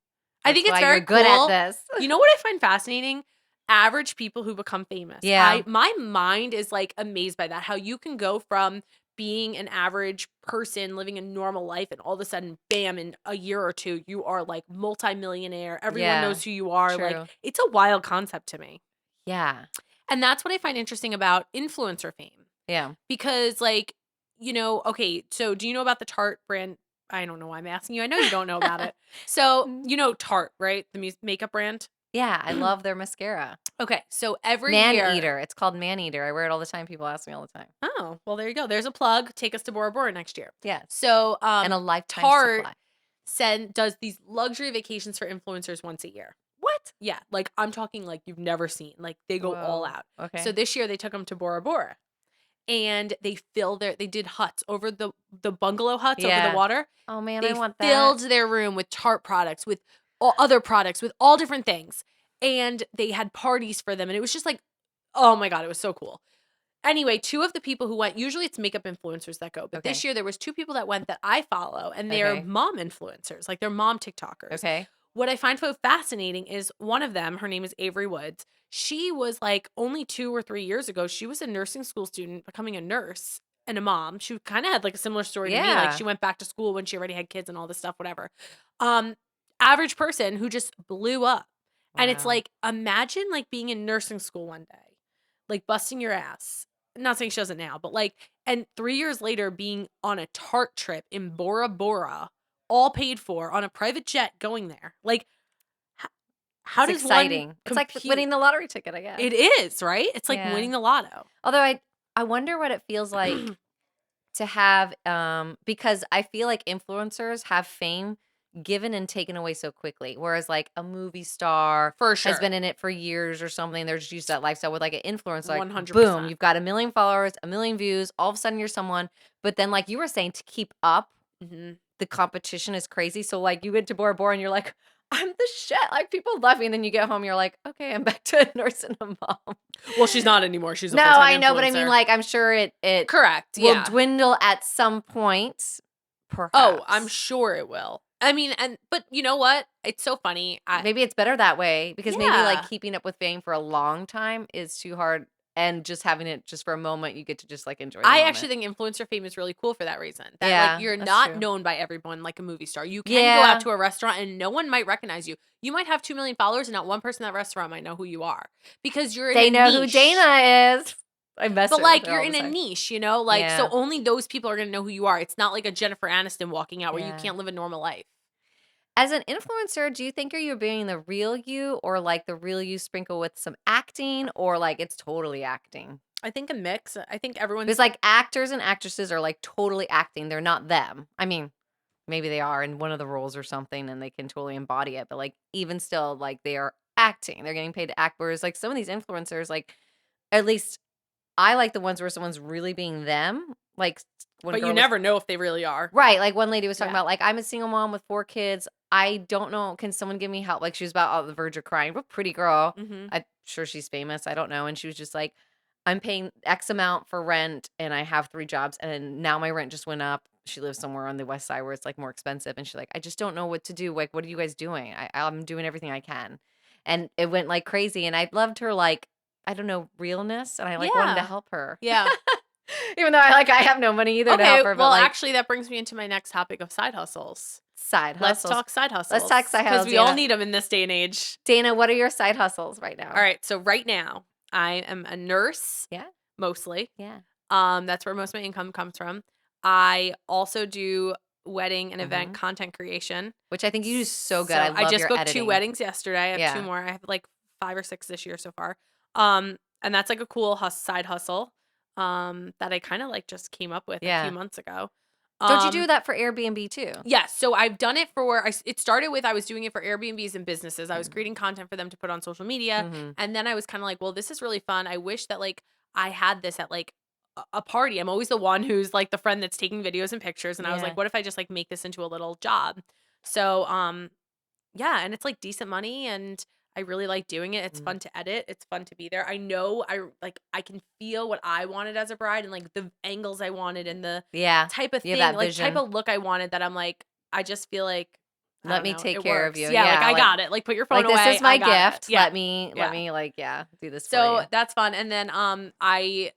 Speaker 1: I think
Speaker 2: That's
Speaker 1: it's
Speaker 2: why
Speaker 1: very
Speaker 2: you're good
Speaker 1: cool.
Speaker 2: at this.
Speaker 1: You know what I find fascinating? Average people who become famous.
Speaker 2: Yeah.
Speaker 1: My mind is like amazed by that. How you can go from being an average person living a normal life and all of a sudden, bam, in a year or 2, you are like multimillionaire. Everyone
Speaker 2: Yeah,
Speaker 1: knows who you are.
Speaker 2: true.
Speaker 1: Like it's a wild concept to me.
Speaker 2: Yeah.
Speaker 1: And that's what I find interesting about influencer fame.
Speaker 2: Yeah.
Speaker 1: Because like, okay, so do you know about the Tarte brand? I don't know why I'm asking you. I know you don't know about it. So, you know Tarte, right? The makeup brand?
Speaker 2: Yeah. I love their mascara.
Speaker 1: Okay, so every
Speaker 2: Man
Speaker 1: year.
Speaker 2: Eater. It's called Man Eater. I wear it all the time. People ask me all the time.
Speaker 1: Oh, well, there you go. There's a plug. Take us to Bora Bora next year.
Speaker 2: Yeah.
Speaker 1: So,
Speaker 2: And a lifetime
Speaker 1: Tarte
Speaker 2: supply.
Speaker 1: does these luxury vacations for influencers once a year. What? Yeah, like I'm talking like you've never seen. Like they go all
Speaker 2: Whoa.
Speaker 1: out.
Speaker 2: Okay.
Speaker 1: So this year they took them to Bora Bora, and they did huts over the bungalow huts over
Speaker 2: Yeah.
Speaker 1: the water.
Speaker 2: Oh man,
Speaker 1: They
Speaker 2: I want that.
Speaker 1: filled their room with Tarte products, with all other products, with all different things, and they had parties for them, and it was just like, oh my god, it was so cool. Anyway, 2 of the people who went, usually it's makeup influencers that go, but this
Speaker 2: Okay.
Speaker 1: year there was 2 people that went that I follow, and they're
Speaker 2: Okay.
Speaker 1: mom influencers, like they're mom TikTokers.
Speaker 2: Okay.
Speaker 1: What I find so fascinating is one of them, her name is Avery Woods. She was like only 2 or 3 years ago, she was a nursing school student, becoming a nurse and a mom. She kind of had like a similar story to me. Like
Speaker 2: Yeah.
Speaker 1: she went back to school when she already had kids and all this stuff, whatever. Average person who just blew up. And it's
Speaker 2: Wow.
Speaker 1: like, imagine like being in nursing school one day, like busting your ass. Not saying she doesn't now, but like, and 3 years later being on a Tarte trip in Bora Bora, all paid for on a private jet going there. Like, how
Speaker 2: It's
Speaker 1: does
Speaker 2: exciting.
Speaker 1: one
Speaker 2: It's like
Speaker 1: compete?
Speaker 2: winning the lottery ticket, I guess.
Speaker 1: It is, right? It's like
Speaker 2: Yeah.
Speaker 1: winning the lotto.
Speaker 2: Although I wonder what it feels like to have because I feel like influencers have fame given and taken away so quickly. Whereas like a movie star
Speaker 1: For sure.
Speaker 2: has been in it for years or something. They're just used to that lifestyle with like an influencer. Like
Speaker 1: 100%.
Speaker 2: boom, you've got 1 million followers, 1 million views. All of a sudden you're someone. But then like you were saying, to keep up,
Speaker 1: Mhm.
Speaker 2: the competition is crazy. So like you went to Bora Bora and you're like, I'm the shit. Like people love me. And then you get home, you're like, okay, I'm back to a nurse and a mom.
Speaker 1: Well, she's not anymore. She's a
Speaker 2: No,
Speaker 1: full-time
Speaker 2: I know, but I mean,
Speaker 1: influencer.
Speaker 2: like, I'm sure it
Speaker 1: Correct.
Speaker 2: will
Speaker 1: Yeah.
Speaker 2: dwindle at some point,
Speaker 1: Oh, I'm
Speaker 2: perhaps.
Speaker 1: sure it will. I mean, but you know what? It's so funny.
Speaker 2: Maybe it's better that way because maybe like
Speaker 1: Yeah.
Speaker 2: keeping up with fame for a long time is too hard and just having it just for a moment, you get to just like enjoy the
Speaker 1: I actually
Speaker 2: moment.
Speaker 1: think influencer fame is really cool for that reason. That like
Speaker 2: Yeah,
Speaker 1: you're
Speaker 2: that's
Speaker 1: not
Speaker 2: true.
Speaker 1: known by everyone like a movie star. You can go out
Speaker 2: Yeah.
Speaker 1: to a restaurant and no one might recognize you. You might have 2 million followers and not one person in that restaurant might know who you are because you're in a
Speaker 2: They know who
Speaker 1: niche.
Speaker 2: Dana is. I mess
Speaker 1: But
Speaker 2: with
Speaker 1: like
Speaker 2: her
Speaker 1: you're
Speaker 2: all the
Speaker 1: in a
Speaker 2: time.
Speaker 1: niche, you know? Like so
Speaker 2: Yeah.
Speaker 1: only those people are going to know who you are. It's not like a Jennifer Aniston walking out where you
Speaker 2: Yeah.
Speaker 1: can't live a normal life.
Speaker 2: As an influencer, do you think are you being the real you or like the real you sprinkle with some acting or like it's totally acting?
Speaker 1: I think a mix. I think
Speaker 2: Because
Speaker 1: everyone's
Speaker 2: like actors and actresses are like totally acting. They're not them. I mean, maybe they are in one of the roles or something and they can totally embody it, but like even still, like they are acting. They're getting paid to act. Whereas like some of these influencers, like at least I like the ones where someone's really being them. Like one
Speaker 1: but you
Speaker 2: girl was
Speaker 1: never know if they really are.
Speaker 2: right. Like one lady was talking
Speaker 1: Yeah.
Speaker 2: about, like, I'm a single mom with 4 kids. I don't know. Can someone give me help? Like she was about on the verge of crying. Real pretty girl.
Speaker 1: Mhm.
Speaker 2: I'm sure she's famous. I don't know. And she was just like, I'm paying X amount for rent and I have 3 jobs. And now my rent just went up. She lives somewhere on the west side where it's like more expensive. And she's like, I just don't know what to do. Like, what are you guys doing? I'm doing everything I can. And it went like crazy. And I loved her, like, I don't know, realness. And I like wanted to
Speaker 1: Yeah.
Speaker 2: help her.
Speaker 1: Yeah.
Speaker 2: Even though I have no money either to
Speaker 1: Okay,
Speaker 2: help her, but
Speaker 1: well,
Speaker 2: like
Speaker 1: actually, that brings me into my next topic of side hustles.
Speaker 2: side
Speaker 1: Let's
Speaker 2: hustles.
Speaker 1: talk side
Speaker 2: Let's
Speaker 1: hustles
Speaker 2: talk side
Speaker 1: because
Speaker 2: hustles,
Speaker 1: we all
Speaker 2: Dana.
Speaker 1: need them in this day and age.
Speaker 2: Dana, what are your side hustles right
Speaker 1: All
Speaker 2: now?
Speaker 1: right, so right now, I am a nurse,
Speaker 2: Yeah,
Speaker 1: mostly.
Speaker 2: yeah.
Speaker 1: That's where most of my income comes from. I also do wedding and event
Speaker 2: Mhm.
Speaker 1: content creation.
Speaker 2: Which I think you do so good. I
Speaker 1: So I
Speaker 2: love
Speaker 1: just
Speaker 2: your
Speaker 1: booked 2
Speaker 2: editing.
Speaker 1: weddings yesterday. I have 2
Speaker 2: Yeah.
Speaker 1: more. I have like 5 or 6 this year so far. And that's like a cool side hustle that I kind of like just came up with a few
Speaker 2: Yeah.
Speaker 1: months ago.
Speaker 2: Don't you do
Speaker 1: Um,
Speaker 2: that for Airbnb too?
Speaker 1: Yes, so I've done it for it started with I was doing it for Airbnbs and businesses. I was
Speaker 2: Mhm.
Speaker 1: creating content for them to put on social media,
Speaker 2: Mhm.
Speaker 1: and then I was kinda like, "Well, this is really fun. I wish that, like, I had this at, like, a party." I'm always the one who's, like, the friend that's taking videos and pictures, and I was like,
Speaker 2: Yeah.
Speaker 1: "What if I just, like, make this into a little job?" So, yeah, and it's, like, decent money, and I really like doing it. It's
Speaker 2: Mm.
Speaker 1: fun to edit. It's fun to be there. I know I can feel what I wanted as a bride and, like, the angles I wanted and the
Speaker 2: Yeah.
Speaker 1: type of
Speaker 2: You have
Speaker 1: thing,
Speaker 2: that
Speaker 1: like, type
Speaker 2: vision.
Speaker 1: of look I wanted that I'm like, I just feel like, I
Speaker 2: Let
Speaker 1: don't
Speaker 2: me
Speaker 1: know,
Speaker 2: take
Speaker 1: it
Speaker 2: care of
Speaker 1: works.
Speaker 2: you.
Speaker 1: Yeah, like,
Speaker 2: Yeah.
Speaker 1: I got it. Like, put your phone
Speaker 2: Like this
Speaker 1: away.
Speaker 2: is
Speaker 1: I
Speaker 2: my
Speaker 1: got it.
Speaker 2: gift.
Speaker 1: Yeah.
Speaker 2: Let
Speaker 1: Yeah.
Speaker 2: me like, yeah, do this for
Speaker 1: So
Speaker 2: you.
Speaker 1: that's fun. And then, I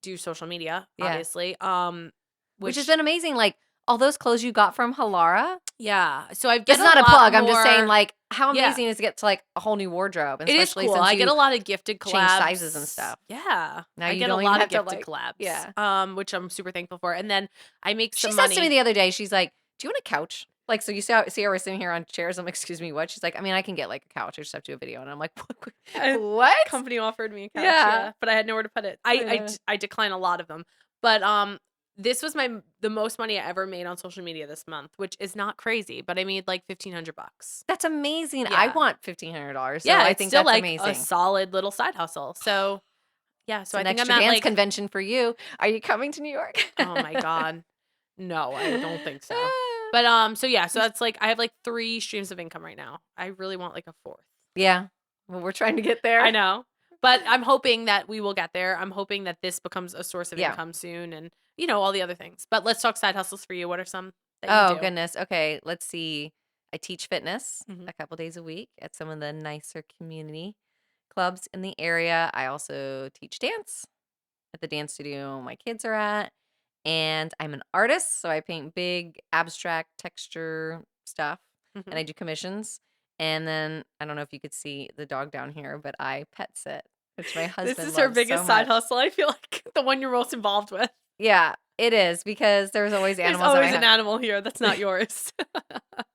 Speaker 1: do social media,
Speaker 2: Yeah.
Speaker 1: obviously,
Speaker 2: Which has
Speaker 1: which
Speaker 2: been amazing. Like all those clothes you got from Halara.
Speaker 1: yeah. So I
Speaker 2: This
Speaker 1: get
Speaker 2: is
Speaker 1: a
Speaker 2: not a
Speaker 1: lot
Speaker 2: plug. I'm just saying,
Speaker 1: more.
Speaker 2: like, how
Speaker 1: Yeah.
Speaker 2: amazing is to get to like a whole new wardrobe, and
Speaker 1: It is
Speaker 2: especially
Speaker 1: cool.
Speaker 2: since
Speaker 1: I get
Speaker 2: you
Speaker 1: a lot of gifted
Speaker 2: change sizes and
Speaker 1: collabs.
Speaker 2: stuff.
Speaker 1: Yeah.
Speaker 2: Now
Speaker 1: I
Speaker 2: you
Speaker 1: get a
Speaker 2: don't even
Speaker 1: lot of
Speaker 2: have to
Speaker 1: gifted
Speaker 2: like, yeah.
Speaker 1: collabs, which I'm super thankful for. And then I make
Speaker 2: She
Speaker 1: some
Speaker 2: says to me
Speaker 1: money.
Speaker 2: the other day, she's like, "Do you want a couch?" Like, so you see how we're sitting here on chairs. I'm like, "Excuse me, what?" She's like, "I mean, I can get like a couch. I just have to do a video." And I'm like,
Speaker 1: Uh,
Speaker 2: "What?"
Speaker 1: Company offered me a couch,
Speaker 2: Yeah.
Speaker 1: yeah, but I had nowhere to put it.
Speaker 2: Yeah.
Speaker 1: I decline a lot of them. But, this was the most money I ever made on social media this month, which is not crazy, but I made like 1,500 bucks.
Speaker 2: That's amazing. I
Speaker 1: Yeah.
Speaker 2: want $1,500, so
Speaker 1: Yeah,
Speaker 2: I
Speaker 1: it's
Speaker 2: think
Speaker 1: still
Speaker 2: that's
Speaker 1: like a
Speaker 2: amazing.
Speaker 1: solid little side hustle. So, yeah,
Speaker 2: It's
Speaker 1: so I
Speaker 2: an
Speaker 1: think I'm
Speaker 2: extra
Speaker 1: at
Speaker 2: dance
Speaker 1: like,
Speaker 2: convention for you. Are you coming to New York?
Speaker 1: oh my god. No, I don't think so. But, so yeah, so that's like I have like 3 streams of income right now. I really want like a 4th.
Speaker 2: Yeah. Well, we're trying to get
Speaker 1: I
Speaker 2: there.
Speaker 1: know. But I'm hoping that we will get there. I'm hoping that this becomes a source of
Speaker 2: Yeah.
Speaker 1: income soon and, all the other things. But let's talk side hustles for you. What are some that you
Speaker 2: Oh,
Speaker 1: do?
Speaker 2: goodness. Okay, let's see. I teach fitness
Speaker 1: Mhm.
Speaker 2: a couple days a week at some of the nicer community clubs in the area. I also teach dance at the dance studio my kids are at. And I'm an artist, so I paint big abstract texture stuff and
Speaker 1: Mhm.
Speaker 2: I do commissions. And then I don't know if you could see the dog down here, but I pet sit, which my
Speaker 1: This
Speaker 2: husband
Speaker 1: is her
Speaker 2: loves so
Speaker 1: biggest side
Speaker 2: much.
Speaker 1: hustle. I feel like the one you're most involved with.
Speaker 2: Yeah, it is because there's always
Speaker 1: There's
Speaker 2: animals at my
Speaker 1: always an
Speaker 2: house
Speaker 1: animal here that's not yours.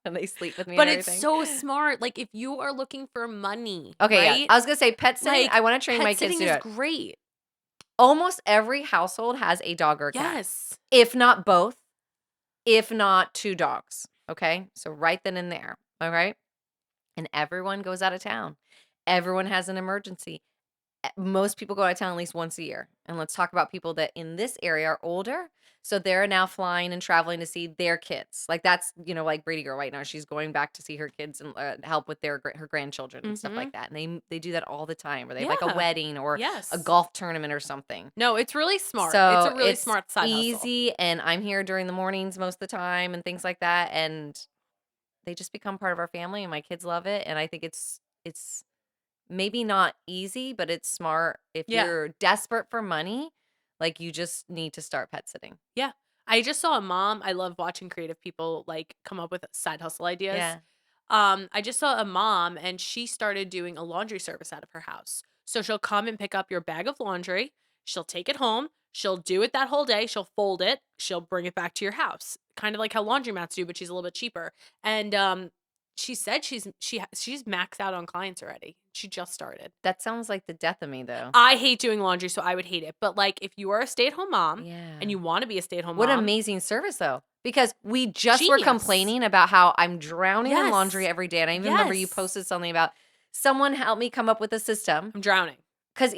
Speaker 2: and they sleep with me and
Speaker 1: But it's
Speaker 2: everything.
Speaker 1: so smart. Like if you are looking for money,
Speaker 2: Okay, yeah.
Speaker 1: right?
Speaker 2: I was gonna say pet sitting.
Speaker 1: Like
Speaker 2: I want to train my
Speaker 1: pet
Speaker 2: kids
Speaker 1: sitting
Speaker 2: to do
Speaker 1: is
Speaker 2: it.
Speaker 1: great.
Speaker 2: Almost every household has a dog or a cat,
Speaker 1: Yes.
Speaker 2: if not both, if not 2 dogs. Okay, so right then and there. All right, and everyone goes out of town. Everyone has an emergency. most people go out of town at least once a year. And let's talk about people that in this area are older. So they're now flying and traveling to see their kids. Like that's, like Brady girl right now. She's going back to see her kids and help with her grandchildren and stuff
Speaker 1: Mhm.
Speaker 2: like that. And they do that all the time, where they have like a
Speaker 1: Yeah.
Speaker 2: wedding or a
Speaker 1: Yes.
Speaker 2: golf tournament or something.
Speaker 1: No, it's really smart. It's
Speaker 2: So
Speaker 1: a really
Speaker 2: it's
Speaker 1: smart side hustle.
Speaker 2: easy, and I'm here during the mornings most of the time and things like that. And they just become part of our family, and my kids love it. And I think it's maybe not easy, but it's smart if
Speaker 1: Yeah.
Speaker 2: you're desperate for money. Like you just need to start pet sitting.
Speaker 1: Yeah. I just saw a mom. I love watching creative people like come up with side hustle ideas.
Speaker 2: Yeah.
Speaker 1: I just saw a mom and she started doing a laundry service out of her house. So she'll come and pick up your bag of laundry, she'll take it home, she'll do it that whole day, she'll fold it, she'll bring it back to your house. Kind of like how laundromats do, but she's a little bit cheaper. And she said she's maxed out on clients already. She just started.
Speaker 2: That sounds like the death of me, though.
Speaker 1: I hate doing laundry, so I would hate it. But like if you are a stay-at-home mom
Speaker 2: Yeah.
Speaker 1: and you want to be a stay-at-home
Speaker 2: What
Speaker 1: mom,
Speaker 2: amazing service, though. Because we just were
Speaker 1: genius.
Speaker 2: complaining about how I'm drowning in laundry
Speaker 1: Yes.
Speaker 2: every day. And I even remember you
Speaker 1: Yes.
Speaker 2: posted something about someone help me come up with a system.
Speaker 1: I'm drowning.
Speaker 2: Because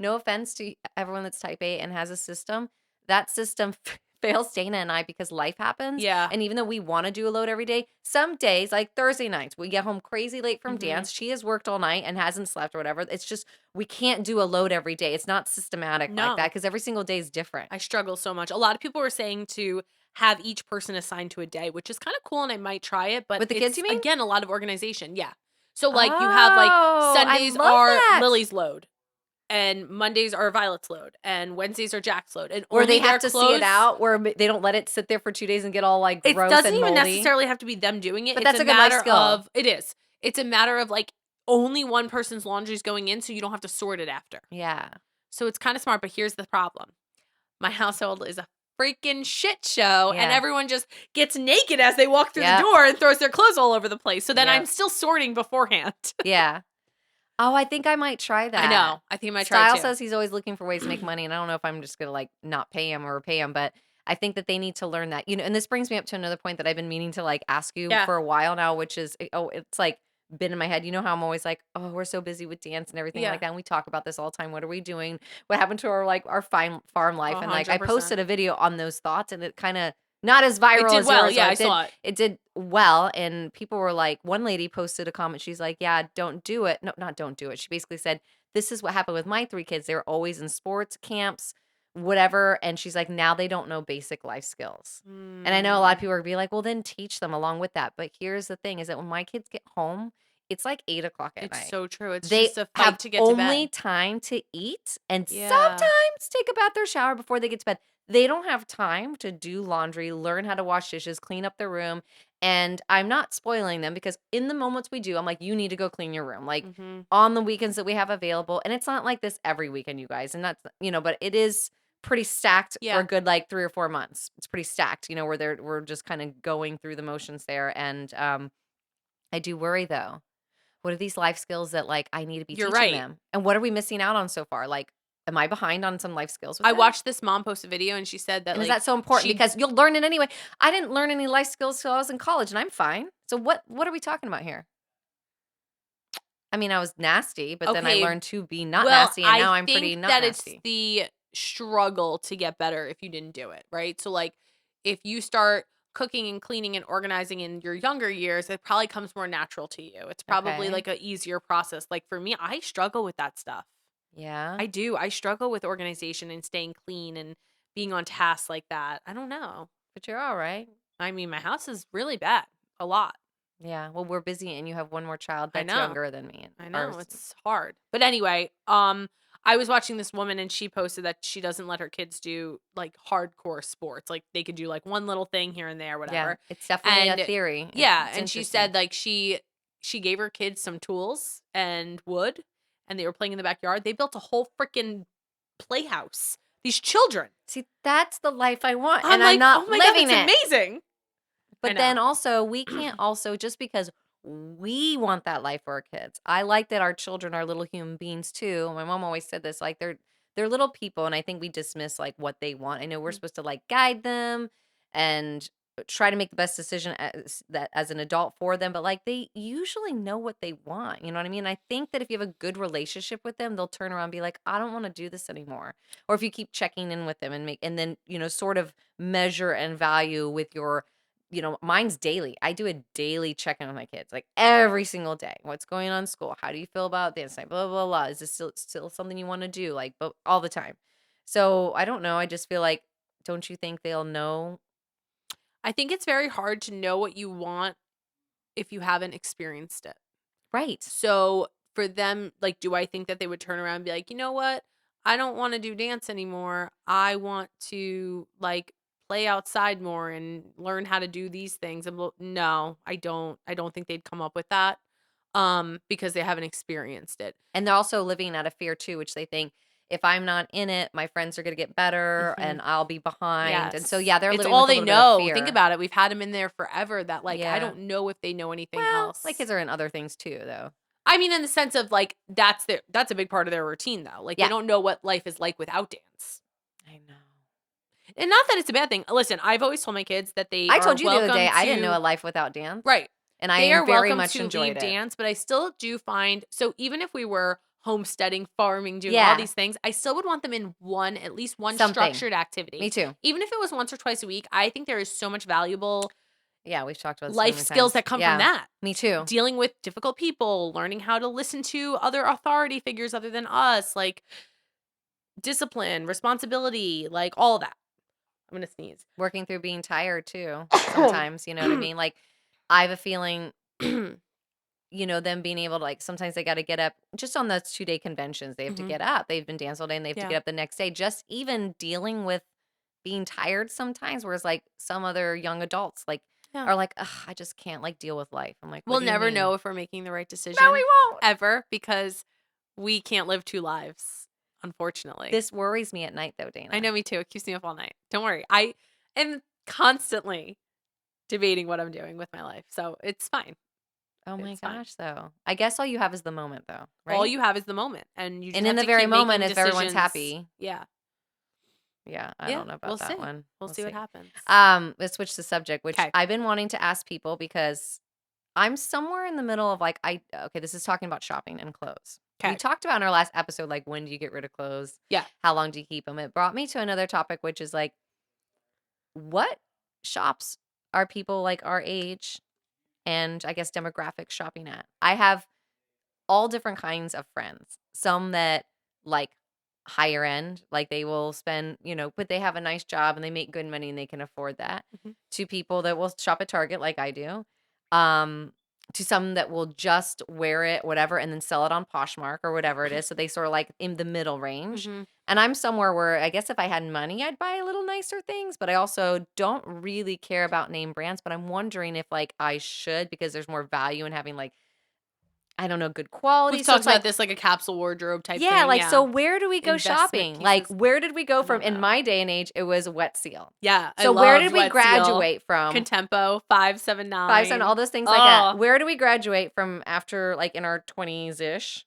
Speaker 2: no offense to everyone that's type A and has a system, that system fails Dana and I because life happens.
Speaker 1: Yeah.
Speaker 2: And even though we want to do a load every day, some days, like Thursday nights, we get home crazy late from
Speaker 1: Mhm.
Speaker 2: dance. She has worked all night and hasn't slept or whatever. It's just, we can't do a load every day. It's not systematic like
Speaker 1: No.
Speaker 2: that because every single day is different.
Speaker 1: I struggle so much. A lot of people were saying to have each person assigned to a day, which is kind of cool and I might try it, but
Speaker 2: With the kids,
Speaker 1: it's
Speaker 2: you mean?
Speaker 1: again a lot of organization. Yeah. So like you have like
Speaker 2: Oh, I
Speaker 1: Sundays
Speaker 2: love
Speaker 1: are
Speaker 2: that.
Speaker 1: Lily's load and Mondays are Violet's load and Wednesdays are Jack's load. And
Speaker 2: Where they
Speaker 1: only
Speaker 2: have
Speaker 1: their
Speaker 2: to see it
Speaker 1: clothes-
Speaker 2: out, where they don't let it sit there for 2 days and get all like
Speaker 1: It
Speaker 2: gross
Speaker 1: doesn't
Speaker 2: and
Speaker 1: even
Speaker 2: moldy.
Speaker 1: necessarily have to be them doing it.
Speaker 2: But
Speaker 1: It's
Speaker 2: that's
Speaker 1: a
Speaker 2: a good life
Speaker 1: matter
Speaker 2: skill.
Speaker 1: of it is. It's a matter of like only one person's laundry is going in, so you don't have to sort it after.
Speaker 2: Yeah.
Speaker 1: So it's kind of smart, but here's the problem. My household is a freaking shit show and
Speaker 2: Yeah.
Speaker 1: everyone just gets naked as they walk through
Speaker 2: Yep.
Speaker 1: the door and throws their clothes all over the place. So then
Speaker 2: Yep.
Speaker 1: I'm still sorting beforehand.
Speaker 2: Yeah. Oh, I think I might try that.
Speaker 1: I know. I think I might try
Speaker 2: Style
Speaker 1: too.
Speaker 2: says he's always looking for ways to make money, and I don't know if I'm just gonna like not pay him or pay him, but I think that they need to learn that. And this brings me up to another point that I've been meaning to like ask you
Speaker 1: Yeah.
Speaker 2: for a while now, which is it's like been in my head. You know how I'm always like, oh, we're so busy with dance and everything
Speaker 1: Yeah.
Speaker 2: like that. And we talk about this all the time. What are we doing? What happened to our fine farm life? And like I
Speaker 1: 100%.
Speaker 2: posted a video on those thoughts, and it kind of not as viral
Speaker 1: It did
Speaker 2: as
Speaker 1: well.
Speaker 2: yours.
Speaker 1: Yeah,
Speaker 2: or
Speaker 1: I saw it.
Speaker 2: It did well, and people were like, one lady posted a comment. She's like, "Yeah, don't do it. No, not don't do it." She basically said, "This is what happened with my 3 kids. They were always in sports camps, whatever." And she's like, "Now they don't know basic life skills." And I know a lot of people are gonna be like, "Well, then teach them along with that." But here's the thing: is that when my kids get home, it's like 8 o'clock at
Speaker 1: It's
Speaker 2: night.
Speaker 1: so true. It's
Speaker 2: They
Speaker 1: just a fight
Speaker 2: have
Speaker 1: to get to
Speaker 2: only
Speaker 1: bed.
Speaker 2: time to eat and
Speaker 1: Yeah.
Speaker 2: sometimes take a bath or shower before they get to bed. They don't have time to do laundry, learn how to wash dishes, clean up their room. And I'm not spoiling them because in the moments we do, I'm like, you need to go clean your room. Like
Speaker 1: Mhm.
Speaker 2: on the weekends that we have available. And it's not like this every weekend, you guys. And that's, but it is pretty stacked for
Speaker 1: Yeah.
Speaker 2: a good like 3 or 4 months. It's pretty stacked, where we're just kind of going through the motions there. And I do worry though. What are these life skills that like I need to be
Speaker 1: You're
Speaker 2: teaching
Speaker 1: right.
Speaker 2: them? And what are we missing out on so far? Like, am I behind on some life skills with
Speaker 1: I
Speaker 2: them?
Speaker 1: watched this mom post a video and she said that
Speaker 2: And
Speaker 1: like
Speaker 2: is that so important?
Speaker 1: she-
Speaker 2: Because you'll learn it anyway. I didn't learn any life skills till I was in college, and I'm fine. So what are we talking about here? I mean, I was nasty, but then I
Speaker 1: Okay,
Speaker 2: learned to be not
Speaker 1: well,
Speaker 2: nasty, and
Speaker 1: I
Speaker 2: now I'm
Speaker 1: think
Speaker 2: pretty not
Speaker 1: that
Speaker 2: nasty.
Speaker 1: it's the struggle to get better if you didn't do it, right? So like if you start cooking and cleaning and organizing in your younger years, it probably comes more natural to you. It's probably
Speaker 2: Okay.
Speaker 1: like a easier process. Like for me, I struggle with that stuff.
Speaker 2: Yeah.
Speaker 1: I do. I struggle with organization and staying clean and being on task like that. I don't know.
Speaker 2: But you're all right.
Speaker 1: I mean, my house is really bad. A lot.
Speaker 2: Yeah. Well, we're busy, and you have one more child
Speaker 1: I
Speaker 2: that's
Speaker 1: know.
Speaker 2: younger than me.
Speaker 1: I
Speaker 2: or
Speaker 1: know it's hard. But anyway, I was watching this woman and she posted that she doesn't let her kids do like hardcore sports. Like they could do like one little thing here and there,
Speaker 2: Yeah.
Speaker 1: whatever.
Speaker 2: It's definitely
Speaker 1: And
Speaker 2: a theory.
Speaker 1: Yeah,
Speaker 2: It's
Speaker 1: and she
Speaker 2: interesting.
Speaker 1: said like she gave her kids some tools and wood and they were playing in the backyard. They built a whole freaking playhouse. These children.
Speaker 2: See, that's the life I want,
Speaker 1: I'm
Speaker 2: and
Speaker 1: like,
Speaker 2: I'm not
Speaker 1: oh my God,
Speaker 2: living
Speaker 1: that's
Speaker 2: it.
Speaker 1: amazing.
Speaker 2: But then also, we can't also, just because we want that life for our kids. I like that our children are little human beings too. My mom always said this, like they're little people, and I think we dismiss like what they want. I know we're supposed to like guide them and try to make the best decision as an adult for them, but like they usually know what they want. You know what I mean? I think that if you have a good relationship with them, they'll turn around and be like, I don't want to do this anymore. Or if you keep checking in with them and then, sort of measure and value with your, mine's daily. I do a daily check-in with my kids, like every single day. What's going on in school? How do you feel about this? Like, blah, blah, blah. Is this still something you want to do? Like, but all the time. So I don't know. I just feel like, don't you think they'll know?
Speaker 1: I think it's very hard to know what you want if you haven't experienced it.
Speaker 2: Right.
Speaker 1: So for them, like, do I think that they would turn around and be like, you know what? I don't want to do dance anymore. I want to like play outside more and learn how to do these things. And no, I don't. I don't think they'd come up with that because they haven't experienced it.
Speaker 2: And they're also living out of fear too, which they think if I'm not in it, my friends are going to get better
Speaker 1: Mhm.
Speaker 2: and I'll be behind. And so,
Speaker 1: Yes.
Speaker 2: yeah, they're
Speaker 1: It's
Speaker 2: living
Speaker 1: all
Speaker 2: with a
Speaker 1: they
Speaker 2: little bit of
Speaker 1: know. Think
Speaker 2: fear.
Speaker 1: about it. We've had them in there forever that like I
Speaker 2: Yeah.
Speaker 1: don't know if they know anything
Speaker 2: Well,
Speaker 1: else.
Speaker 2: my kids are in other things too, though.
Speaker 1: I mean in the sense of like that's a big part of their routine though. Like they
Speaker 2: Yeah.
Speaker 1: don't know what life is like without dance.
Speaker 2: I know.
Speaker 1: And not that it's a bad thing. Listen, I've always told my kids that they
Speaker 2: I
Speaker 1: are
Speaker 2: told you the other
Speaker 1: welcome
Speaker 2: day, I didn't know a
Speaker 1: to
Speaker 2: life without dance.
Speaker 1: right.
Speaker 2: And I
Speaker 1: They are
Speaker 2: very
Speaker 1: welcome
Speaker 2: much
Speaker 1: to
Speaker 2: enjoyed
Speaker 1: leave
Speaker 2: it.
Speaker 1: dance, but I still do find so even if we were homesteading, farming, doing all
Speaker 2: Yeah.
Speaker 1: these things, I still would want them in at least one
Speaker 2: Something.
Speaker 1: structured activity.
Speaker 2: Me too.
Speaker 1: Even if it was once or twice a week, I think there is so much valuable
Speaker 2: Yeah, we've talked about this so
Speaker 1: life
Speaker 2: many
Speaker 1: skills
Speaker 2: times.
Speaker 1: that come
Speaker 2: Yeah,
Speaker 1: from that.
Speaker 2: me too.
Speaker 1: Dealing with difficult people, learning how to listen to other authority figures other than us, like discipline, responsibility, like all that. I'm gonna sneeze.
Speaker 2: Working through being tired too. Sometimes, you know what I mean? Like, I have a feeling, them being able to like sometimes they got to get up just on those 2-day conventions. They have to
Speaker 1: Mhm.
Speaker 2: get up. They've been dancing all day and they have to
Speaker 1: Yeah.
Speaker 2: get up the next day. Just even dealing with being tired sometimes, whereas like some other young adults like
Speaker 1: Yeah.
Speaker 2: are like, ugh, I just can't like deal with life. I'm like, what
Speaker 1: We'll
Speaker 2: do you
Speaker 1: never
Speaker 2: mean?
Speaker 1: know if we're making the right
Speaker 2: No,
Speaker 1: decision
Speaker 2: we won't.
Speaker 1: ever because we can't live two lives, unfortunately.
Speaker 2: This worries me at night though, Dana.
Speaker 1: I know, me too. It keeps me up all night. Don't worry. I am constantly debating what I'm doing with my life. So it's fine.
Speaker 2: Oh my
Speaker 1: It's fine.
Speaker 2: gosh, though. I guess all you have is the moment though, right?
Speaker 1: All you have is the moment. And you just
Speaker 2: And
Speaker 1: have
Speaker 2: in the
Speaker 1: to
Speaker 2: very
Speaker 1: keep
Speaker 2: moment,
Speaker 1: making
Speaker 2: if everyone's
Speaker 1: decisions.
Speaker 2: happy,
Speaker 1: Yeah.
Speaker 2: yeah, I
Speaker 1: Yeah.
Speaker 2: don't know about
Speaker 1: We'll
Speaker 2: that
Speaker 1: see.
Speaker 2: one.
Speaker 1: We'll see what happens.
Speaker 2: Let's switch the subject, which
Speaker 1: 'Kay.
Speaker 2: I've been wanting to ask people because I'm somewhere in the middle of like okay, this is talking about shopping and clothes. We
Speaker 1: 'Kay.
Speaker 2: talked about in our last episode, like when do you get rid of clothes?
Speaker 1: Yeah.
Speaker 2: How long do you keep them? It brought me to another topic, which is like, what shops are people like our age and I guess demographics shopping at? I have all different kinds of friends. Some that like higher end, like they will spend, but they have a nice job and they make good money and they can afford that.
Speaker 1: Mhm.
Speaker 2: To people that will shop at Target like I do. Um, to some that will just wear it, whatever, and then sell it on Poshmark or whatever it is. So they sort of like in the middle range.
Speaker 1: Mhm.
Speaker 2: And I'm somewhere where I guess if I had money, I'd buy a little nicer things, but I also don't really care about name brands. But I'm wondering if like I should because there's more value in having like I don't know, good quality.
Speaker 1: We've
Speaker 2: So
Speaker 1: talked
Speaker 2: it's
Speaker 1: about
Speaker 2: like,
Speaker 1: this like a capsule wardrobe type
Speaker 2: yeah,
Speaker 1: thing.
Speaker 2: like,
Speaker 1: Yeah.
Speaker 2: so where do we go
Speaker 1: Investment
Speaker 2: shopping? Like,
Speaker 1: pieces.
Speaker 2: where did we go
Speaker 1: I
Speaker 2: from?
Speaker 1: love
Speaker 2: In
Speaker 1: that.
Speaker 2: my day and age, it was Wet Seal.
Speaker 1: Yeah.
Speaker 2: So where did we graduate from?
Speaker 1: Contempo, 579.
Speaker 2: 5 Cent, all those things like that.
Speaker 1: Oh.
Speaker 2: Where do we graduate from after, like, in our 20s ish?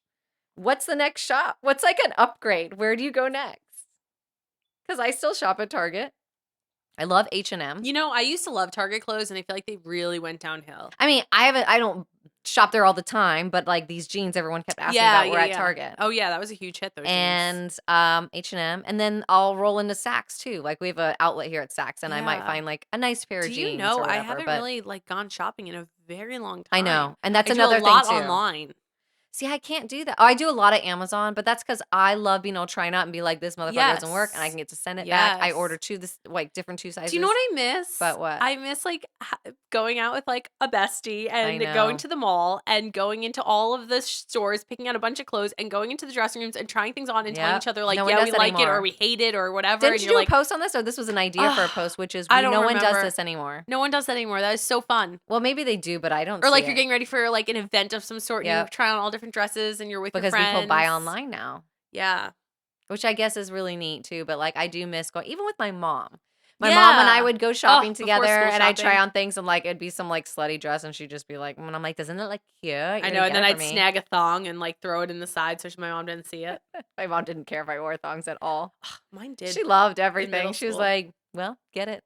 Speaker 2: What's the next shop? What's like an upgrade? Where do you go next? Because I still shop at Target. I love H&M.
Speaker 1: You know, I used to love Target clothes and I feel like they really went downhill.
Speaker 2: I mean, I don't shop there all the time, but like these jeans, everyone kept asking about were at Target.
Speaker 1: Oh yeah, that was a huge hit. Those jeans.
Speaker 2: And H&M, and then I'll roll into Saks too. Like we have an outlet here at Saks, and I might
Speaker 1: Yeah.
Speaker 2: find like a nice pair of
Speaker 1: Do
Speaker 2: jeans.
Speaker 1: you know
Speaker 2: or
Speaker 1: I
Speaker 2: whatever,
Speaker 1: haven't
Speaker 2: but
Speaker 1: really like gone shopping in a very long time.
Speaker 2: I know, and that's
Speaker 1: I do
Speaker 2: another
Speaker 1: a lot
Speaker 2: thing too.
Speaker 1: online.
Speaker 2: See, I can't do that. Oh, I do a lot of Amazon, but that's because I love being able to try it out and be like, this motherfucker doesn't work, and I
Speaker 1: Yes.
Speaker 2: can get to send it back. I
Speaker 1: Yes.
Speaker 2: order different two sizes.
Speaker 1: Do you know what I miss?
Speaker 2: But what?
Speaker 1: I miss like going out with like a bestie and
Speaker 2: know.
Speaker 1: going to the mall and going into all of the stores, picking out a bunch of clothes and going into the dressing rooms and trying things on and telling
Speaker 2: Yep.
Speaker 1: each other like,
Speaker 2: No one
Speaker 1: yeah,
Speaker 2: does
Speaker 1: we
Speaker 2: that
Speaker 1: like it
Speaker 2: anymore.
Speaker 1: or we hate it or whatever.
Speaker 2: Didn't
Speaker 1: and
Speaker 2: you
Speaker 1: you're
Speaker 2: do
Speaker 1: like,
Speaker 2: a post on this, or this was an idea for a
Speaker 1: Ugh,
Speaker 2: post, which is
Speaker 1: I don't
Speaker 2: no one does
Speaker 1: remember.
Speaker 2: this anymore.
Speaker 1: no one does that anymore. That is so fun.
Speaker 2: Well, maybe they do, but I don't.
Speaker 1: Or like
Speaker 2: see
Speaker 1: you're
Speaker 2: it.
Speaker 1: getting ready for like an event of some sort and
Speaker 2: Yep.
Speaker 1: you're trying on all different dresses and you're with
Speaker 2: because
Speaker 1: your friends.
Speaker 2: people buy online now.
Speaker 1: Yeah.
Speaker 2: Which I guess is really neat too, but like I do miss going even with my mom. My mom and I
Speaker 1: Yeah.
Speaker 2: would go shopping
Speaker 1: before
Speaker 2: together
Speaker 1: school
Speaker 2: and I'd try
Speaker 1: shopping.
Speaker 2: on things and like it'd be some like slutty dress and she'd just be like, and I'm like, doesn't it look cute?
Speaker 1: I know, and then I'd snag a thong and like throw it in the side so my mom didn't see it.
Speaker 2: My mom didn't care if I wore thongs at all.
Speaker 1: Mine did.
Speaker 2: She loved everything.
Speaker 1: middle
Speaker 2: She was
Speaker 1: school.
Speaker 2: like, well, get it.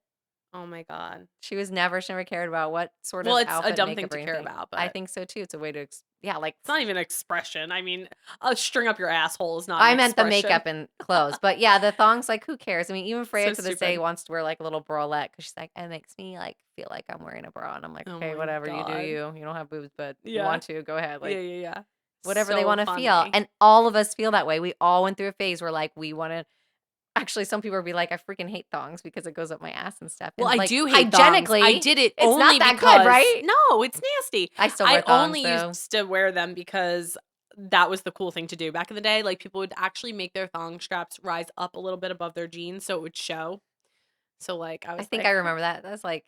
Speaker 1: Oh my god.
Speaker 2: She never cared about what sort
Speaker 1: Well,
Speaker 2: of
Speaker 1: it's a
Speaker 2: outfit,
Speaker 1: dumb thing
Speaker 2: makeup, or
Speaker 1: to care
Speaker 2: anything.
Speaker 1: about,
Speaker 2: I
Speaker 1: but
Speaker 2: think so too. It's a way to, yeah, like
Speaker 1: it's not even an expression. I mean, a string up your asshole is not an
Speaker 2: I meant the
Speaker 1: expression.
Speaker 2: makeup and clothes, but yeah, the thongs, like, who cares? I mean, even Freya
Speaker 1: So
Speaker 2: to this day
Speaker 1: stupid.
Speaker 2: wants to wear like a little bralette because she's like, it makes me like feel like I'm wearing a bra, and I'm like,
Speaker 1: Oh
Speaker 2: okay,
Speaker 1: my
Speaker 2: whatever, you do
Speaker 1: god.
Speaker 2: you. You don't have boobs, but you
Speaker 1: Yeah.
Speaker 2: want to, go ahead,
Speaker 1: Yeah,
Speaker 2: like
Speaker 1: yeah, yeah.
Speaker 2: whatever they
Speaker 1: So
Speaker 2: want to feel.
Speaker 1: funny.
Speaker 2: And all of us feel that way. We all went through a phase where like we want to. Actually, some people would be like, I freaking hate thongs because it goes up my ass and stuff.
Speaker 1: Well,
Speaker 2: And
Speaker 1: I
Speaker 2: like
Speaker 1: do hate thongs. I
Speaker 2: hygienically,
Speaker 1: did it
Speaker 2: it's not
Speaker 1: only
Speaker 2: that good,
Speaker 1: because
Speaker 2: right?
Speaker 1: no, it's nasty.
Speaker 2: I still wear
Speaker 1: I
Speaker 2: thongs
Speaker 1: only
Speaker 2: though.
Speaker 1: used to wear them because that was the cool thing to do back in the day. Like people would actually make their thong straps rise up a little bit above their jeans so it would show. So like I
Speaker 2: I
Speaker 1: was
Speaker 2: think
Speaker 1: like
Speaker 2: I remember that. That's like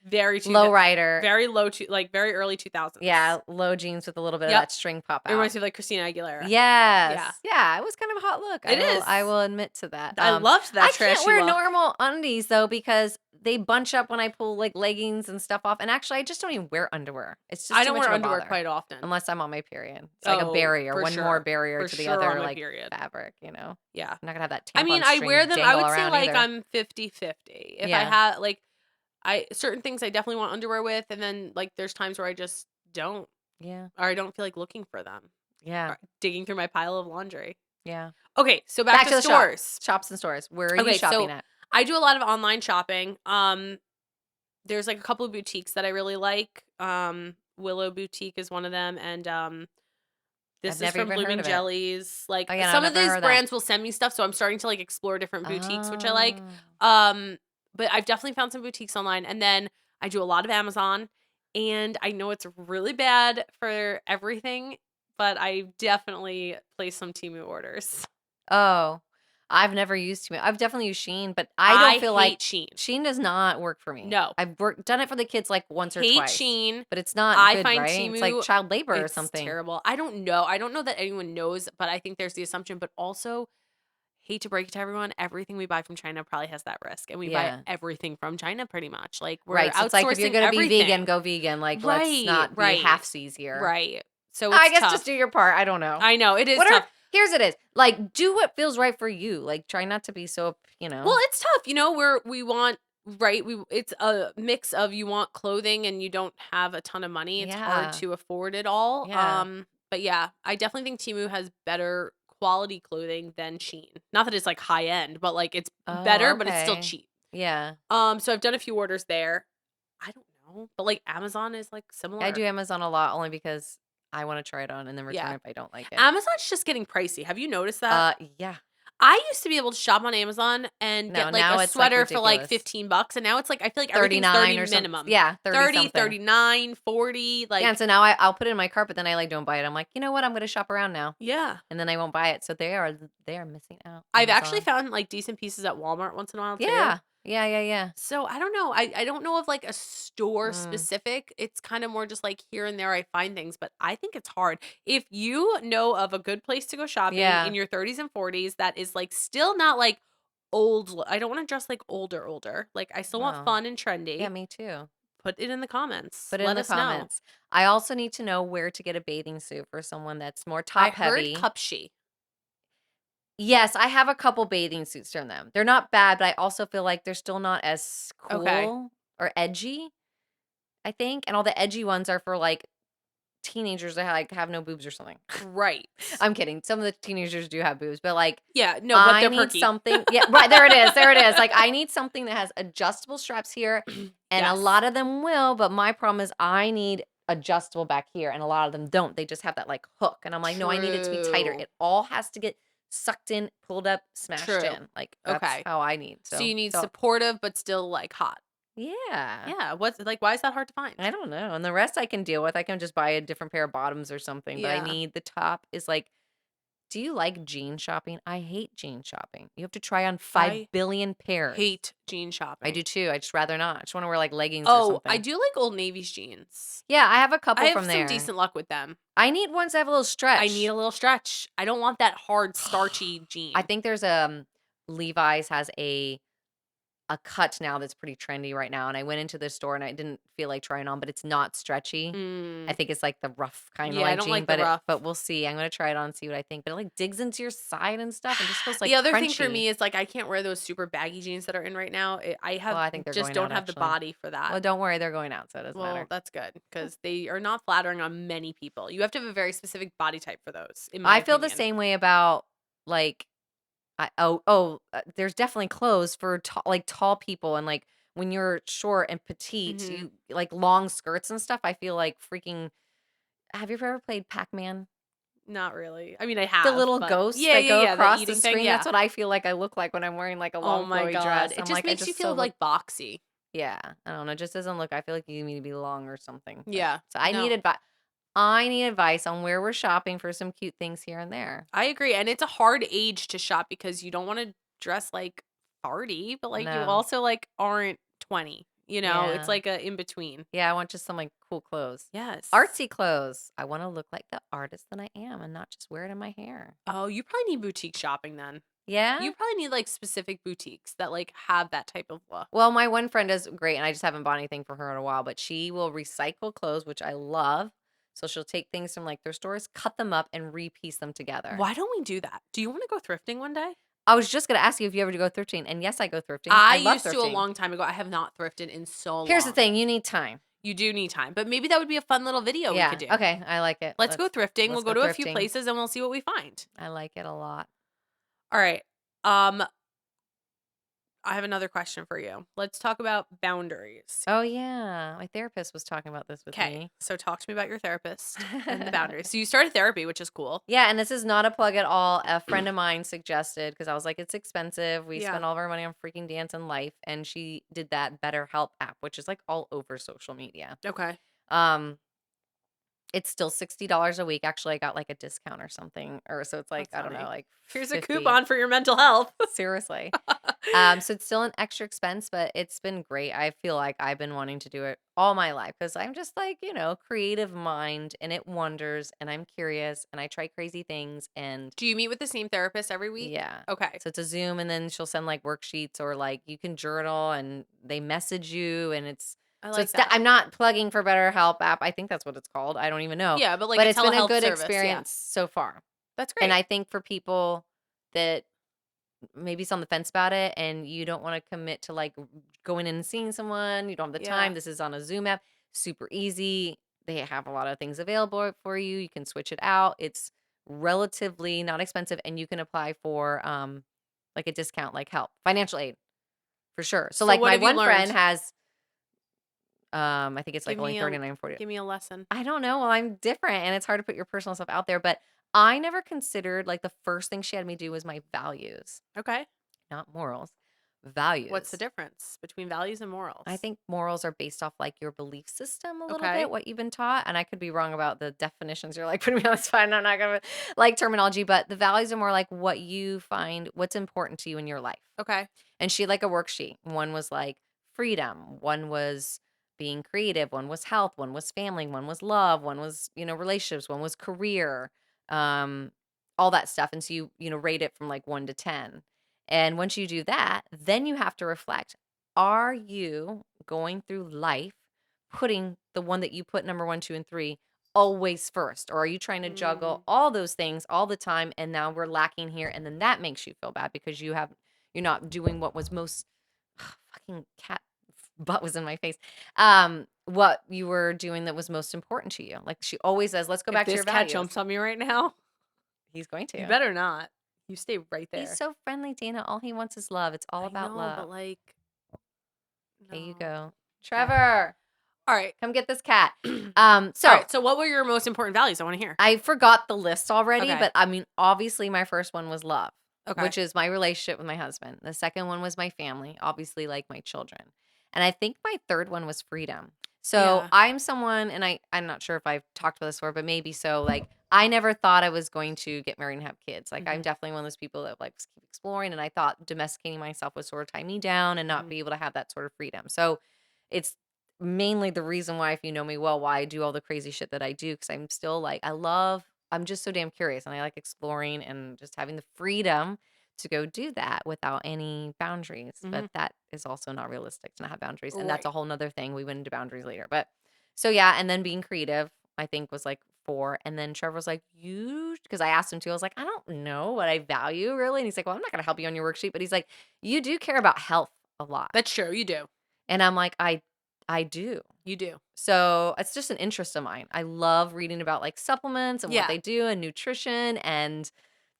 Speaker 1: very
Speaker 2: low rider.
Speaker 1: very low to like very early 2000s.
Speaker 2: Yeah, low jeans with a little bit of
Speaker 1: Yep.
Speaker 2: that string pop
Speaker 1: It
Speaker 2: out.
Speaker 1: reminds me of like Christina Aguilera.
Speaker 2: Yes.
Speaker 1: Yeah.
Speaker 2: Yeah, it was kind of a hot look.
Speaker 1: It
Speaker 2: I
Speaker 1: is.
Speaker 2: will admit to that.
Speaker 1: I loved that
Speaker 2: I can't
Speaker 1: trashy
Speaker 2: wear
Speaker 1: look.
Speaker 2: normal undies though because they bunch up when I pull like leggings and stuff off. And actually, I just don't even wear underwear. It's just
Speaker 1: I
Speaker 2: too
Speaker 1: don't
Speaker 2: much
Speaker 1: wear
Speaker 2: of a
Speaker 1: underwear
Speaker 2: bother
Speaker 1: quite often.
Speaker 2: unless I'm on my period. It's like a
Speaker 1: Oh,
Speaker 2: barrier,
Speaker 1: for
Speaker 2: one more
Speaker 1: sure.
Speaker 2: barrier
Speaker 1: For
Speaker 2: to the
Speaker 1: sure on
Speaker 2: other
Speaker 1: my
Speaker 2: like
Speaker 1: period.
Speaker 2: fabric. You know,
Speaker 1: Yeah.
Speaker 2: I'm not gonna have that
Speaker 1: I mean,
Speaker 2: tampon
Speaker 1: I wear
Speaker 2: string
Speaker 1: them. I
Speaker 2: dangle
Speaker 1: would say
Speaker 2: around
Speaker 1: like
Speaker 2: either.
Speaker 1: I'm 50-50. If I
Speaker 2: Yeah,
Speaker 1: have like I certain things I definitely want underwear with, and then like there's times where I just don't,
Speaker 2: yeah,
Speaker 1: or I don't feel like looking for them,
Speaker 2: yeah,
Speaker 1: or digging through my pile of laundry.
Speaker 2: yeah.
Speaker 1: Okay, so back
Speaker 2: Back
Speaker 1: to
Speaker 2: to the shop,
Speaker 1: stores.
Speaker 2: shops and stores. Where are you
Speaker 1: Okay,
Speaker 2: shopping
Speaker 1: so
Speaker 2: at?
Speaker 1: I do a lot of online shopping. There's like a couple of boutiques that I really like. Willow Boutique is one of them, and
Speaker 2: I've
Speaker 1: this is
Speaker 2: never
Speaker 1: from
Speaker 2: even heard
Speaker 1: Blooming
Speaker 2: of it.
Speaker 1: Jellies. Like
Speaker 2: Oh yeah, no, I've
Speaker 1: some of
Speaker 2: never
Speaker 1: these
Speaker 2: heard that.
Speaker 1: brands will send me stuff, so I'm starting to like explore different boutiques, which I like.
Speaker 2: Oh.
Speaker 1: Um, but I've definitely found some boutiques online, and then I do a lot of Amazon. And I know it's really bad for everything, but I definitely place some Temu orders.
Speaker 2: Oh, I've never used Temu. I've definitely used Shein, but I
Speaker 1: I
Speaker 2: don't feel like
Speaker 1: hate Shein.
Speaker 2: Shein does not work for me.
Speaker 1: No,
Speaker 2: I've done it for the kids like once or
Speaker 1: hate
Speaker 2: twice,
Speaker 1: Shein.
Speaker 2: but it's not
Speaker 1: I
Speaker 2: good,
Speaker 1: find
Speaker 2: right? It's like
Speaker 1: Temu,
Speaker 2: child labor or
Speaker 1: it's
Speaker 2: something.
Speaker 1: terrible. I don't know. I don't know that anyone knows, but I think there's the assumption. But also, hate to break it to everyone, everything we buy from China probably has that risk. And we buy
Speaker 2: Yeah.
Speaker 1: everything from China pretty much. Like we're
Speaker 2: Right. So it's like if you're
Speaker 1: outsourcing
Speaker 2: gonna be vegan,
Speaker 1: everything.
Speaker 2: go vegan. Like let's
Speaker 1: Right,
Speaker 2: not be
Speaker 1: right,
Speaker 2: halfsies here.
Speaker 1: right. So
Speaker 2: I
Speaker 1: it's
Speaker 2: guess just
Speaker 1: tough.
Speaker 2: do your part. I don't know.
Speaker 1: I know it is
Speaker 2: What are
Speaker 1: tough.
Speaker 2: here's it is. Like do what feels right for you. Like try not to be so,
Speaker 1: Well, it's tough. You know, we want right. It's a mix of you want clothing and you don't have a ton of money. It's hard
Speaker 2: Yeah.
Speaker 1: to afford it all.
Speaker 2: Yeah.
Speaker 1: But yeah, I definitely think Temu has better quality clothing than Shein. Not that it's like high end, but like it's
Speaker 2: Oh,
Speaker 1: better, but it's still
Speaker 2: okay.
Speaker 1: cheap.
Speaker 2: Yeah.
Speaker 1: So I've done a few orders there. I don't know, but like Amazon is like
Speaker 2: I do
Speaker 1: similar.
Speaker 2: Amazon a lot only because I want to try it on and then return
Speaker 1: Yeah.
Speaker 2: it if I don't like it.
Speaker 1: Amazon's just getting pricey. Have you noticed that?
Speaker 2: Yeah.
Speaker 1: I used to be able to shop on Amazon and
Speaker 2: No,
Speaker 1: get like a
Speaker 2: now it's like
Speaker 1: sweater for like
Speaker 2: ridiculous.
Speaker 1: 15 bucks, and now it's like I feel like everything's
Speaker 2: 39
Speaker 1: 30
Speaker 2: or something.
Speaker 1: minimum.
Speaker 2: Yeah, 30
Speaker 1: 30,
Speaker 2: something.
Speaker 1: 39, 40,
Speaker 2: Yeah, and
Speaker 1: like
Speaker 2: so now I'll put it in my cart, but then I like don't buy it. I'm like, you know what? I'm gonna shop around now,
Speaker 1: yeah.
Speaker 2: and then I won't buy it. So they are missing out.
Speaker 1: I've actually
Speaker 2: Amazon.
Speaker 1: found like decent pieces at Walmart once in a while too.
Speaker 2: Yeah, yeah.
Speaker 1: So I don't know. I don't know of like a store
Speaker 2: Mm,
Speaker 1: specific. It's kind of more just like here and there I find things, but I think it's hard. If you know of a good place to go shopping
Speaker 2: yeah,
Speaker 1: in your 30s and 40s that is like still not like old, I don't want to dress like older. Like I still want
Speaker 2: well,
Speaker 1: fun and
Speaker 2: yeah,
Speaker 1: trendy.
Speaker 2: me too.
Speaker 1: Put it in the comments.
Speaker 2: Put it in
Speaker 1: Let
Speaker 2: the
Speaker 1: us know.
Speaker 2: comments. I also need to know where to get a bathing suit for someone that's more
Speaker 1: I
Speaker 2: top
Speaker 1: heard
Speaker 2: heavy.
Speaker 1: Cupshe.
Speaker 2: Yes, I have a couple bathing suits from them. They're not bad, but I also feel like they're still not as
Speaker 1: Okay.
Speaker 2: cool or edgy. I think, and all the edgy ones are for like teenagers that like have no boobs or something.
Speaker 1: Right.
Speaker 2: I'm kidding. Some of the teenagers do have boobs, but like
Speaker 1: Yeah, no, but
Speaker 2: I
Speaker 1: they're
Speaker 2: need
Speaker 1: perky.
Speaker 2: something. Yeah, right. There it is. There it is. Like I need something that has adjustable straps here, and a
Speaker 1: Yes.
Speaker 2: lot of them will. But my problem is I need adjustable back here, and a lot of them don't. They just have that like hook, and I'm like, no, I need it to be tighter.
Speaker 1: True.
Speaker 2: It all has to get sucked in, pulled up, smashed
Speaker 1: True.
Speaker 2: in. Like that's
Speaker 1: Okay.
Speaker 2: how I need.
Speaker 1: So you need
Speaker 2: So
Speaker 1: supportive but still like hot.
Speaker 2: yeah.
Speaker 1: Yeah. What's like why is that hard to find?
Speaker 2: I don't know. And the rest I can deal with. I can just buy a different pair of bottoms or something. But I
Speaker 1: Yeah.
Speaker 2: need the top is like, do you like jean shopping? I hate jean shopping. You have to try on 5
Speaker 1: I
Speaker 2: billion pairs.
Speaker 1: hate jean
Speaker 2: I
Speaker 1: shopping.
Speaker 2: do too. I just rather not. I just want to wear like leggings or
Speaker 1: Oh, I
Speaker 2: something.
Speaker 1: do like Old Navy's jeans.
Speaker 2: Yeah, I have a
Speaker 1: I
Speaker 2: couple
Speaker 1: have
Speaker 2: from
Speaker 1: some
Speaker 2: there.
Speaker 1: decent luck with them.
Speaker 2: I need ones that have a little stretch.
Speaker 1: I need a little stretch. I don't want that hard starchy jean.
Speaker 2: I think there's Levi's has a a cut now that's pretty trendy right now, and I went into the store and I didn't feel like trying on, but it's not stretchy. I
Speaker 1: Mm.
Speaker 2: think it's like the rough kind of
Speaker 1: Yeah, I
Speaker 2: like
Speaker 1: don't
Speaker 2: jean,
Speaker 1: like the
Speaker 2: but
Speaker 1: rough.
Speaker 2: we'll see. I'm gonna try it on and see what I think. But it like digs into your side and stuff and just feels like
Speaker 1: The other thing for
Speaker 2: crunchy.
Speaker 1: me is, like, I can't wear those super baggy jeans that are in right now. I
Speaker 2: Well,
Speaker 1: have
Speaker 2: I think they're
Speaker 1: just
Speaker 2: going
Speaker 1: don't
Speaker 2: out
Speaker 1: have the
Speaker 2: actually.
Speaker 1: body for that.
Speaker 2: Well, don't worry, they're going out, so it doesn't
Speaker 1: Well,
Speaker 2: matter.
Speaker 1: that's good because they are not flattering on many people. You have to have a very specific body type for those, in my
Speaker 2: I feel the
Speaker 1: opinion.
Speaker 2: same way about like there's definitely clothes for like tall people and like when you're short and petite,
Speaker 1: Mhm.
Speaker 2: you like long skirts and stuff. I feel like freaking. Have you ever played Pac-Man?
Speaker 1: Not really. I mean, I
Speaker 2: The
Speaker 1: have,
Speaker 2: little
Speaker 1: but
Speaker 2: ghosts
Speaker 1: yeah,
Speaker 2: that
Speaker 1: yeah,
Speaker 2: go
Speaker 1: yeah, the
Speaker 2: across the
Speaker 1: eating thing,
Speaker 2: screen. That's
Speaker 1: yeah.
Speaker 2: what I feel like I look like when I'm wearing like a
Speaker 1: Oh
Speaker 2: long
Speaker 1: my
Speaker 2: flowy
Speaker 1: god.
Speaker 2: dress.
Speaker 1: It
Speaker 2: I'm
Speaker 1: just
Speaker 2: like, I
Speaker 1: makes you
Speaker 2: just so
Speaker 1: feel,
Speaker 2: look.
Speaker 1: like, boxy.
Speaker 2: Yeah, I don't know. It just doesn't look. I feel like you need to be long or something. But
Speaker 1: Yeah.
Speaker 2: so
Speaker 1: No.
Speaker 2: I need advice on where we're shopping for some cute things here and there.
Speaker 1: I agree, and it's a hard age to shop because you don't wanna dress, like, arty, but, like, you
Speaker 2: No.
Speaker 1: also, like, aren't 20, you know? It's
Speaker 2: Yeah.
Speaker 1: like a in between.
Speaker 2: Yeah, I want just some like cool clothes.
Speaker 1: Yes.
Speaker 2: Artsy clothes. I want to look like the artist that I am and not just wear it in my hair.
Speaker 1: Oh, you probably need boutique shopping then.
Speaker 2: Yeah?
Speaker 1: You probably need, like, specific boutiques that, like, have that type of look.
Speaker 2: Well, my one friend does great, and I just haven't bought anything for her in a while, but she will recycle clothes, which I love. So she'll take things from like their stores, cut them up, and repiece them together.
Speaker 1: Why don't we do that? Do you wanna go thrifting one day?
Speaker 2: I was just gonna ask you if you ever go thrifting, and yes, I go thrifting.
Speaker 1: I
Speaker 2: I love
Speaker 1: used to a
Speaker 2: thrifting.
Speaker 1: long time ago. I have not thrifted in so
Speaker 2: Here's the
Speaker 1: long.
Speaker 2: thing, you need time.
Speaker 1: You do need time, but maybe that would be a fun little video we could
Speaker 2: Yeah.
Speaker 1: do.
Speaker 2: Okay, I like it.
Speaker 1: Let's go thrifting. We'll
Speaker 2: Let's
Speaker 1: go
Speaker 2: go
Speaker 1: to a few
Speaker 2: thrifting.
Speaker 1: places and we'll see what we find.
Speaker 2: I like it a lot.
Speaker 1: All right. Um, I have another question for you. Let's talk about boundaries.
Speaker 2: Oh yeah. My therapist was talking about this with
Speaker 1: Okay.
Speaker 2: me.
Speaker 1: So talk to me about your therapist and the boundaries. So you started therapy, which is cool.
Speaker 2: Yeah, and this is not a plug at all. A friend of mine suggested because I was like, it's expensive. We
Speaker 1: Yeah.
Speaker 2: spend all of our money on freaking dance and life, and she did that BetterHelp app, which is like all over social media.
Speaker 1: Okay.
Speaker 2: Um, it's still $60 a week. Actually, I got like a discount or something, or so it's like
Speaker 1: That's
Speaker 2: I don't know,
Speaker 1: funny.
Speaker 2: like
Speaker 1: Here's a
Speaker 2: 50.
Speaker 1: coupon for your mental health.
Speaker 2: Seriously. So it's still an extra expense, but it's been great. I feel like I've been wanting to do it all my life because I'm just like, creative mind and it wonders and I'm curious and I try crazy things and
Speaker 1: Do you meet with the same therapist every week?
Speaker 2: yeah.
Speaker 1: Okay.
Speaker 2: So it's a Zoom and then she'll send like worksheets or like you can journal and they message you and it's
Speaker 1: I
Speaker 2: so
Speaker 1: like
Speaker 2: it's
Speaker 1: that.
Speaker 2: I'm not plugging for BetterHelp app. I think that's what it's called. I don't even know.
Speaker 1: Yeah, but like
Speaker 2: But
Speaker 1: a
Speaker 2: it's been a
Speaker 1: telehealth
Speaker 2: good
Speaker 1: service. Yeah.
Speaker 2: experience so far.
Speaker 1: That's
Speaker 2: And
Speaker 1: great.
Speaker 2: I think for people that maybe it's on the fence about it and you don't want to commit to like going in and seeing someone, you don't have the
Speaker 1: Yeah.
Speaker 2: time. This is on a Zoom app, super easy. They have a lot of things available for you. You can switch it out. It's relatively not expensive and you can apply for like a discount like help, financial aid for sure. So
Speaker 1: So
Speaker 2: like
Speaker 1: what
Speaker 2: my
Speaker 1: have you
Speaker 2: one friend
Speaker 1: learned?
Speaker 2: has I think it's like
Speaker 1: Give
Speaker 2: only
Speaker 1: me a
Speaker 2: 39 40.
Speaker 1: give me a lesson.
Speaker 2: I don't know. Well, I'm different and it's hard to put your personal stuff out there, but I never considered like the first thing she had me do was my values,
Speaker 1: Okay.
Speaker 2: not morals. Values.
Speaker 1: What's the difference between values and morals?
Speaker 2: I think morals are based off like your belief system a little
Speaker 1: Okay.
Speaker 2: bit, what you've been taught. And I could be wrong about the definitions. You're like putting me on the spot. And I'm not gonna like terminology, but the values are more like what you find what's important to you in your life.
Speaker 1: Okay.
Speaker 2: And she had like a worksheet. One was like freedom, one was being creative, one was health, one was family, one was love, one was, relationships, one was career, um, all that stuff. And so you rate it from like 1 to 10. And once you do that, then you have to reflect. Are you going through life putting the one that you put number 1, 2, and 3 always first? Or are you trying to
Speaker 1: Mm.
Speaker 2: juggle all those things all the time and now we're lacking here and then that makes you feel bad because you're not doing what was most fucking cat butt was in my face. What you were doing that was most important to you. Like she always says, let's go
Speaker 1: If
Speaker 2: back to
Speaker 1: this
Speaker 2: your
Speaker 1: cat
Speaker 2: values.
Speaker 1: jumps on me right now,
Speaker 2: He's going
Speaker 1: you
Speaker 2: to.
Speaker 1: better not. You stay right
Speaker 2: He's
Speaker 1: there.
Speaker 2: so friendly, Dana. All he wants is love. It's all
Speaker 1: I
Speaker 2: about
Speaker 1: know,
Speaker 2: love.
Speaker 1: but like,
Speaker 2: Here you
Speaker 1: no.
Speaker 2: go.
Speaker 1: Okay.
Speaker 2: Trevor,
Speaker 1: All right.
Speaker 2: come get this cat. So
Speaker 1: All right. So what were your most important values? I want to hear.
Speaker 2: I forgot the list already,
Speaker 1: Okay.
Speaker 2: but I mean, obviously my first one was love,
Speaker 1: Okay.
Speaker 2: which is my relationship with my husband. The second one was my family, obviously like my children. And I think my third one was freedom. So
Speaker 1: Yeah.
Speaker 2: I'm someone, and I'm not sure if I've talked about this before, but maybe so. Like I never thought I was going to get married and have kids. Like I'm
Speaker 1: Mhm.
Speaker 2: definitely one of those people that like keep exploring, and I thought domesticating myself would sort of tie me down and not
Speaker 1: Mhm.
Speaker 2: be able to have that sort of freedom. So it's mainly the reason why, if you know me well, why I do all the crazy shit that I do because I'm still like I'm just so damn curious and I like exploring and just having the freedom to go do that without any boundaries. But
Speaker 1: Mhm.
Speaker 2: that is also not realistic to not have boundaries. And that's
Speaker 1: Right.
Speaker 2: a whole nother thing. We went into boundaries later. But so yeah, and then being creative, I think was like 4. And then Trevor was like, you, because I asked him to, I was like, I don't know what I value really. And he's like, well, I'm not going to help you on your worksheet. But he's like, you do care about health a lot.
Speaker 1: That's true. You do.
Speaker 2: And I'm like, I do.
Speaker 1: You do.
Speaker 2: So it's just an interest of mine. I love reading about like supplements and what
Speaker 1: Yeah.
Speaker 2: they do and nutrition and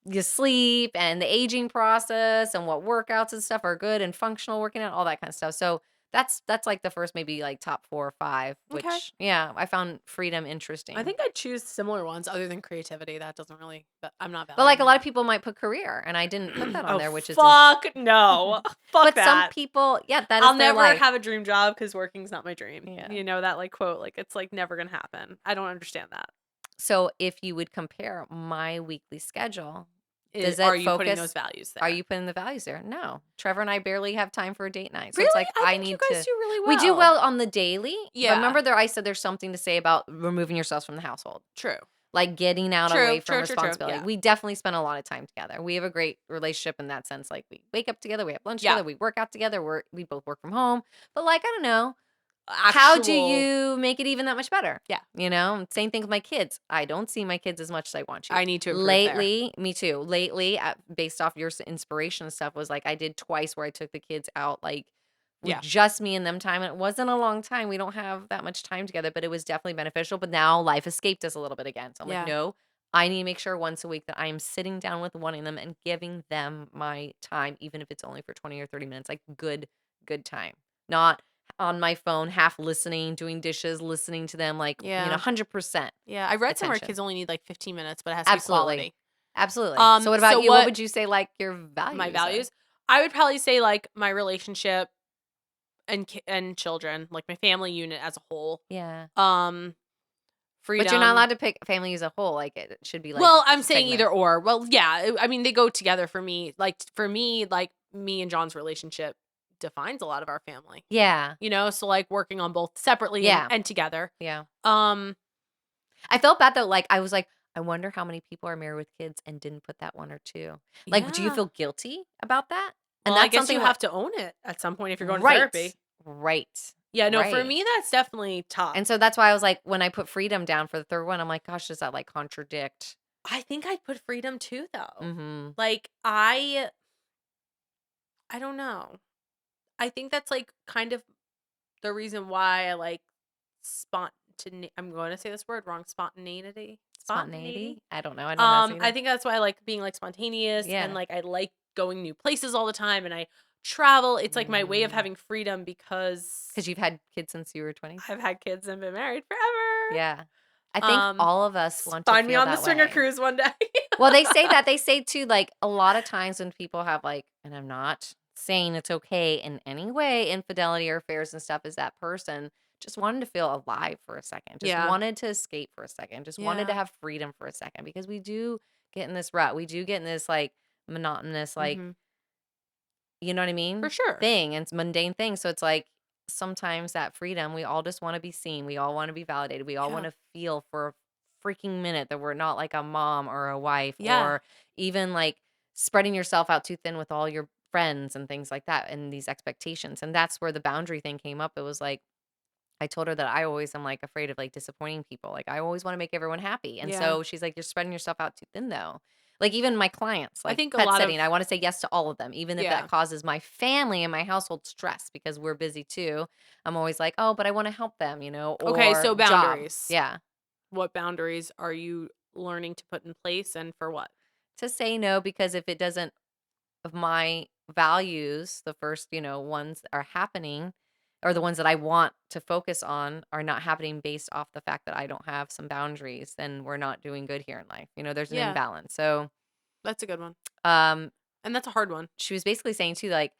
Speaker 2: your sleep and the aging process and what workouts and stuff are good and functional working out, all that kind of stuff. So that's like the first maybe like top 4 or 5,
Speaker 1: Okay.
Speaker 2: which yeah, I found freedom
Speaker 1: I
Speaker 2: interesting.
Speaker 1: think I'd choose similar ones other than creativity. That doesn't really, but I'm not
Speaker 2: But like a
Speaker 1: valuing
Speaker 2: lot of
Speaker 1: that.
Speaker 2: people might put career and I didn't put that on
Speaker 1: Oh,
Speaker 2: there, which is
Speaker 1: fuck no. Fuck
Speaker 2: but some
Speaker 1: that.
Speaker 2: people, yeah, that
Speaker 1: I'll
Speaker 2: is their
Speaker 1: never
Speaker 2: life.
Speaker 1: have a dream job because working's not my dream.
Speaker 2: Yeah.
Speaker 1: You know that like quote, like it's like never gonna happen. I don't understand that.
Speaker 2: So if you would compare my weekly schedule, does
Speaker 1: Are
Speaker 2: it
Speaker 1: you putting those
Speaker 2: focus?
Speaker 1: values
Speaker 2: Are
Speaker 1: there?
Speaker 2: you putting the values there? No. Trevor and I barely have time for a date night. So it's
Speaker 1: Really?
Speaker 2: like
Speaker 1: I
Speaker 2: I
Speaker 1: think you
Speaker 2: need
Speaker 1: guys
Speaker 2: to
Speaker 1: do really
Speaker 2: we do
Speaker 1: well.
Speaker 2: well on the daily. But
Speaker 1: Yeah.
Speaker 2: remember there I said there's something to say about removing yourselves from the household.
Speaker 1: True.
Speaker 2: Like getting out
Speaker 1: True.
Speaker 2: away from
Speaker 1: True. True. True.
Speaker 2: responsibility.
Speaker 1: Yeah.
Speaker 2: We definitely spend a lot of time together. We have a great relationship in that sense. Like we wake up together, we have lunch
Speaker 1: Yeah.
Speaker 2: together, we work out together, we both work from home. But like, I don't know. How do
Speaker 1: Actual.
Speaker 2: you make it even that much better?
Speaker 1: Yeah.
Speaker 2: You know, same thing with my kids. I don't see my kids as much as I want to.
Speaker 1: I need to improve there.
Speaker 2: Lately, me too. Lately, based off your inspiration and stuff, was like I did twice where I took the kids out, like with
Speaker 1: Yeah.
Speaker 2: just me and them time. And it wasn't a long time. We don't have that much time together, but it was definitely beneficial. But now life escaped us a little bit again. So I'm like,
Speaker 1: Yeah.
Speaker 2: no, I need to make sure once a week that I am sitting down with one of them and giving them my time, even if it's only for 20 or 30 minutes, like good time. Not on my phone, half listening, doing dishes, listening to them, like,
Speaker 1: Yeah.
Speaker 2: 100%
Speaker 1: Yeah. I read somewhere
Speaker 2: attention.
Speaker 1: kids only need like 15 minutes, but it has to be
Speaker 2: Absolutely.
Speaker 1: quality.
Speaker 2: Absolutely. So what
Speaker 1: So
Speaker 2: about you? What
Speaker 1: what
Speaker 2: would you say like your values
Speaker 1: my
Speaker 2: are?
Speaker 1: values? I would probably say like my relationship and children, like my family unit as a whole.
Speaker 2: Yeah.
Speaker 1: Um,
Speaker 2: But you're not allowed
Speaker 1: freedom.
Speaker 2: to pick family as a whole. Like it should be like
Speaker 1: Well, I'm saying
Speaker 2: segment.
Speaker 1: either or. Well, yeah, I mean they go together for me. Like for me, like me and John's relationship defines a lot of our family.
Speaker 2: Yeah.
Speaker 1: You know, so like working on both separately
Speaker 2: Yeah.
Speaker 1: and together.
Speaker 2: Yeah.
Speaker 1: Um,
Speaker 2: I felt bad though. Like I was like, I wonder how many people are married with kids and didn't put that 1 or 2. Like, do you
Speaker 1: yeah.
Speaker 2: feel guilty about that? And
Speaker 1: Well, I
Speaker 2: that's
Speaker 1: guess
Speaker 2: something
Speaker 1: you
Speaker 2: like
Speaker 1: have to own it at some point if you're going to
Speaker 2: right.
Speaker 1: therapy.
Speaker 2: Right.
Speaker 1: Yeah, no, for
Speaker 2: Right.
Speaker 1: me that's definitely tough.
Speaker 2: And so that's why I was like, when I put freedom down for the third one, I'm like, gosh, does that like contradict?
Speaker 1: I think I'd put freedom too though.
Speaker 2: Mm-hmm.
Speaker 1: Like I don't know. I think that's like kind of the reason why I like spontaneity. I'm going to say this word wrong. Spontaneity.
Speaker 2: Spontaneity? I don't know. I don't know how to say
Speaker 1: I
Speaker 2: that.
Speaker 1: think that's why I like being like spontaneous
Speaker 2: Yeah.
Speaker 1: and like I like going new places all the time and I travel. It's like my way of
Speaker 2: Mm.
Speaker 1: having freedom because
Speaker 2: Because you've had kids since you were 20.
Speaker 1: I've had kids and been married forever.
Speaker 2: Yeah. I think all of us want to
Speaker 1: Find me
Speaker 2: feel
Speaker 1: on the
Speaker 2: that
Speaker 1: swinger
Speaker 2: way.
Speaker 1: cruise one day.
Speaker 2: Well, they say that. They say too, like a lot of times when people have like, and I'm not saying it's okay in any way, infidelity or affairs and stuff, is that person just wanted to feel alive for a second, just
Speaker 1: Yeah.
Speaker 2: wanted to escape for a second, just wanted to
Speaker 1: Yeah.
Speaker 2: have freedom for a second because we do get in this rut. We do get in this like monotonous, like,
Speaker 1: Mhm.
Speaker 2: you know what I mean?
Speaker 1: For sure.
Speaker 2: Thing and it's mundane thing. So it's like sometimes that freedom, we all just want to be seen. We all want to be validated. We all
Speaker 1: Yeah.
Speaker 2: want to feel for a freaking minute that we're not like a mom or a wife
Speaker 1: Yeah.
Speaker 2: or even like spreading yourself out too thin with all your friends and things like that and these expectations. And that's where the boundary thing came up. It was like I told her that I always am like afraid of like disappointing people. Like I always want to make everyone happy. And
Speaker 1: Yeah.
Speaker 2: so she's like, you're spreading yourself out too thin though. Like even my clients,
Speaker 1: I
Speaker 2: like
Speaker 1: think a
Speaker 2: pet
Speaker 1: lot
Speaker 2: sitting,
Speaker 1: of
Speaker 2: I want to say yes to all of them, even if
Speaker 1: Yeah.
Speaker 2: that causes my family and my household stress because we're busy too. I'm always like, oh, but I want to help them,
Speaker 1: Okay,
Speaker 2: or
Speaker 1: so
Speaker 2: job.
Speaker 1: boundaries.
Speaker 2: Yeah.
Speaker 1: What boundaries are you learning to put in place and for what?
Speaker 2: To say no because if it doesn't, of my values, the first, ones that are happening or the ones that I want to focus on are not happening based off the fact that I don't have some boundaries, then we're not doing good here in life. There's an
Speaker 1: Yeah.
Speaker 2: imbalance. So,
Speaker 1: That's a good one.
Speaker 2: um,
Speaker 1: And that's a hard one.
Speaker 2: she was basically saying too, like,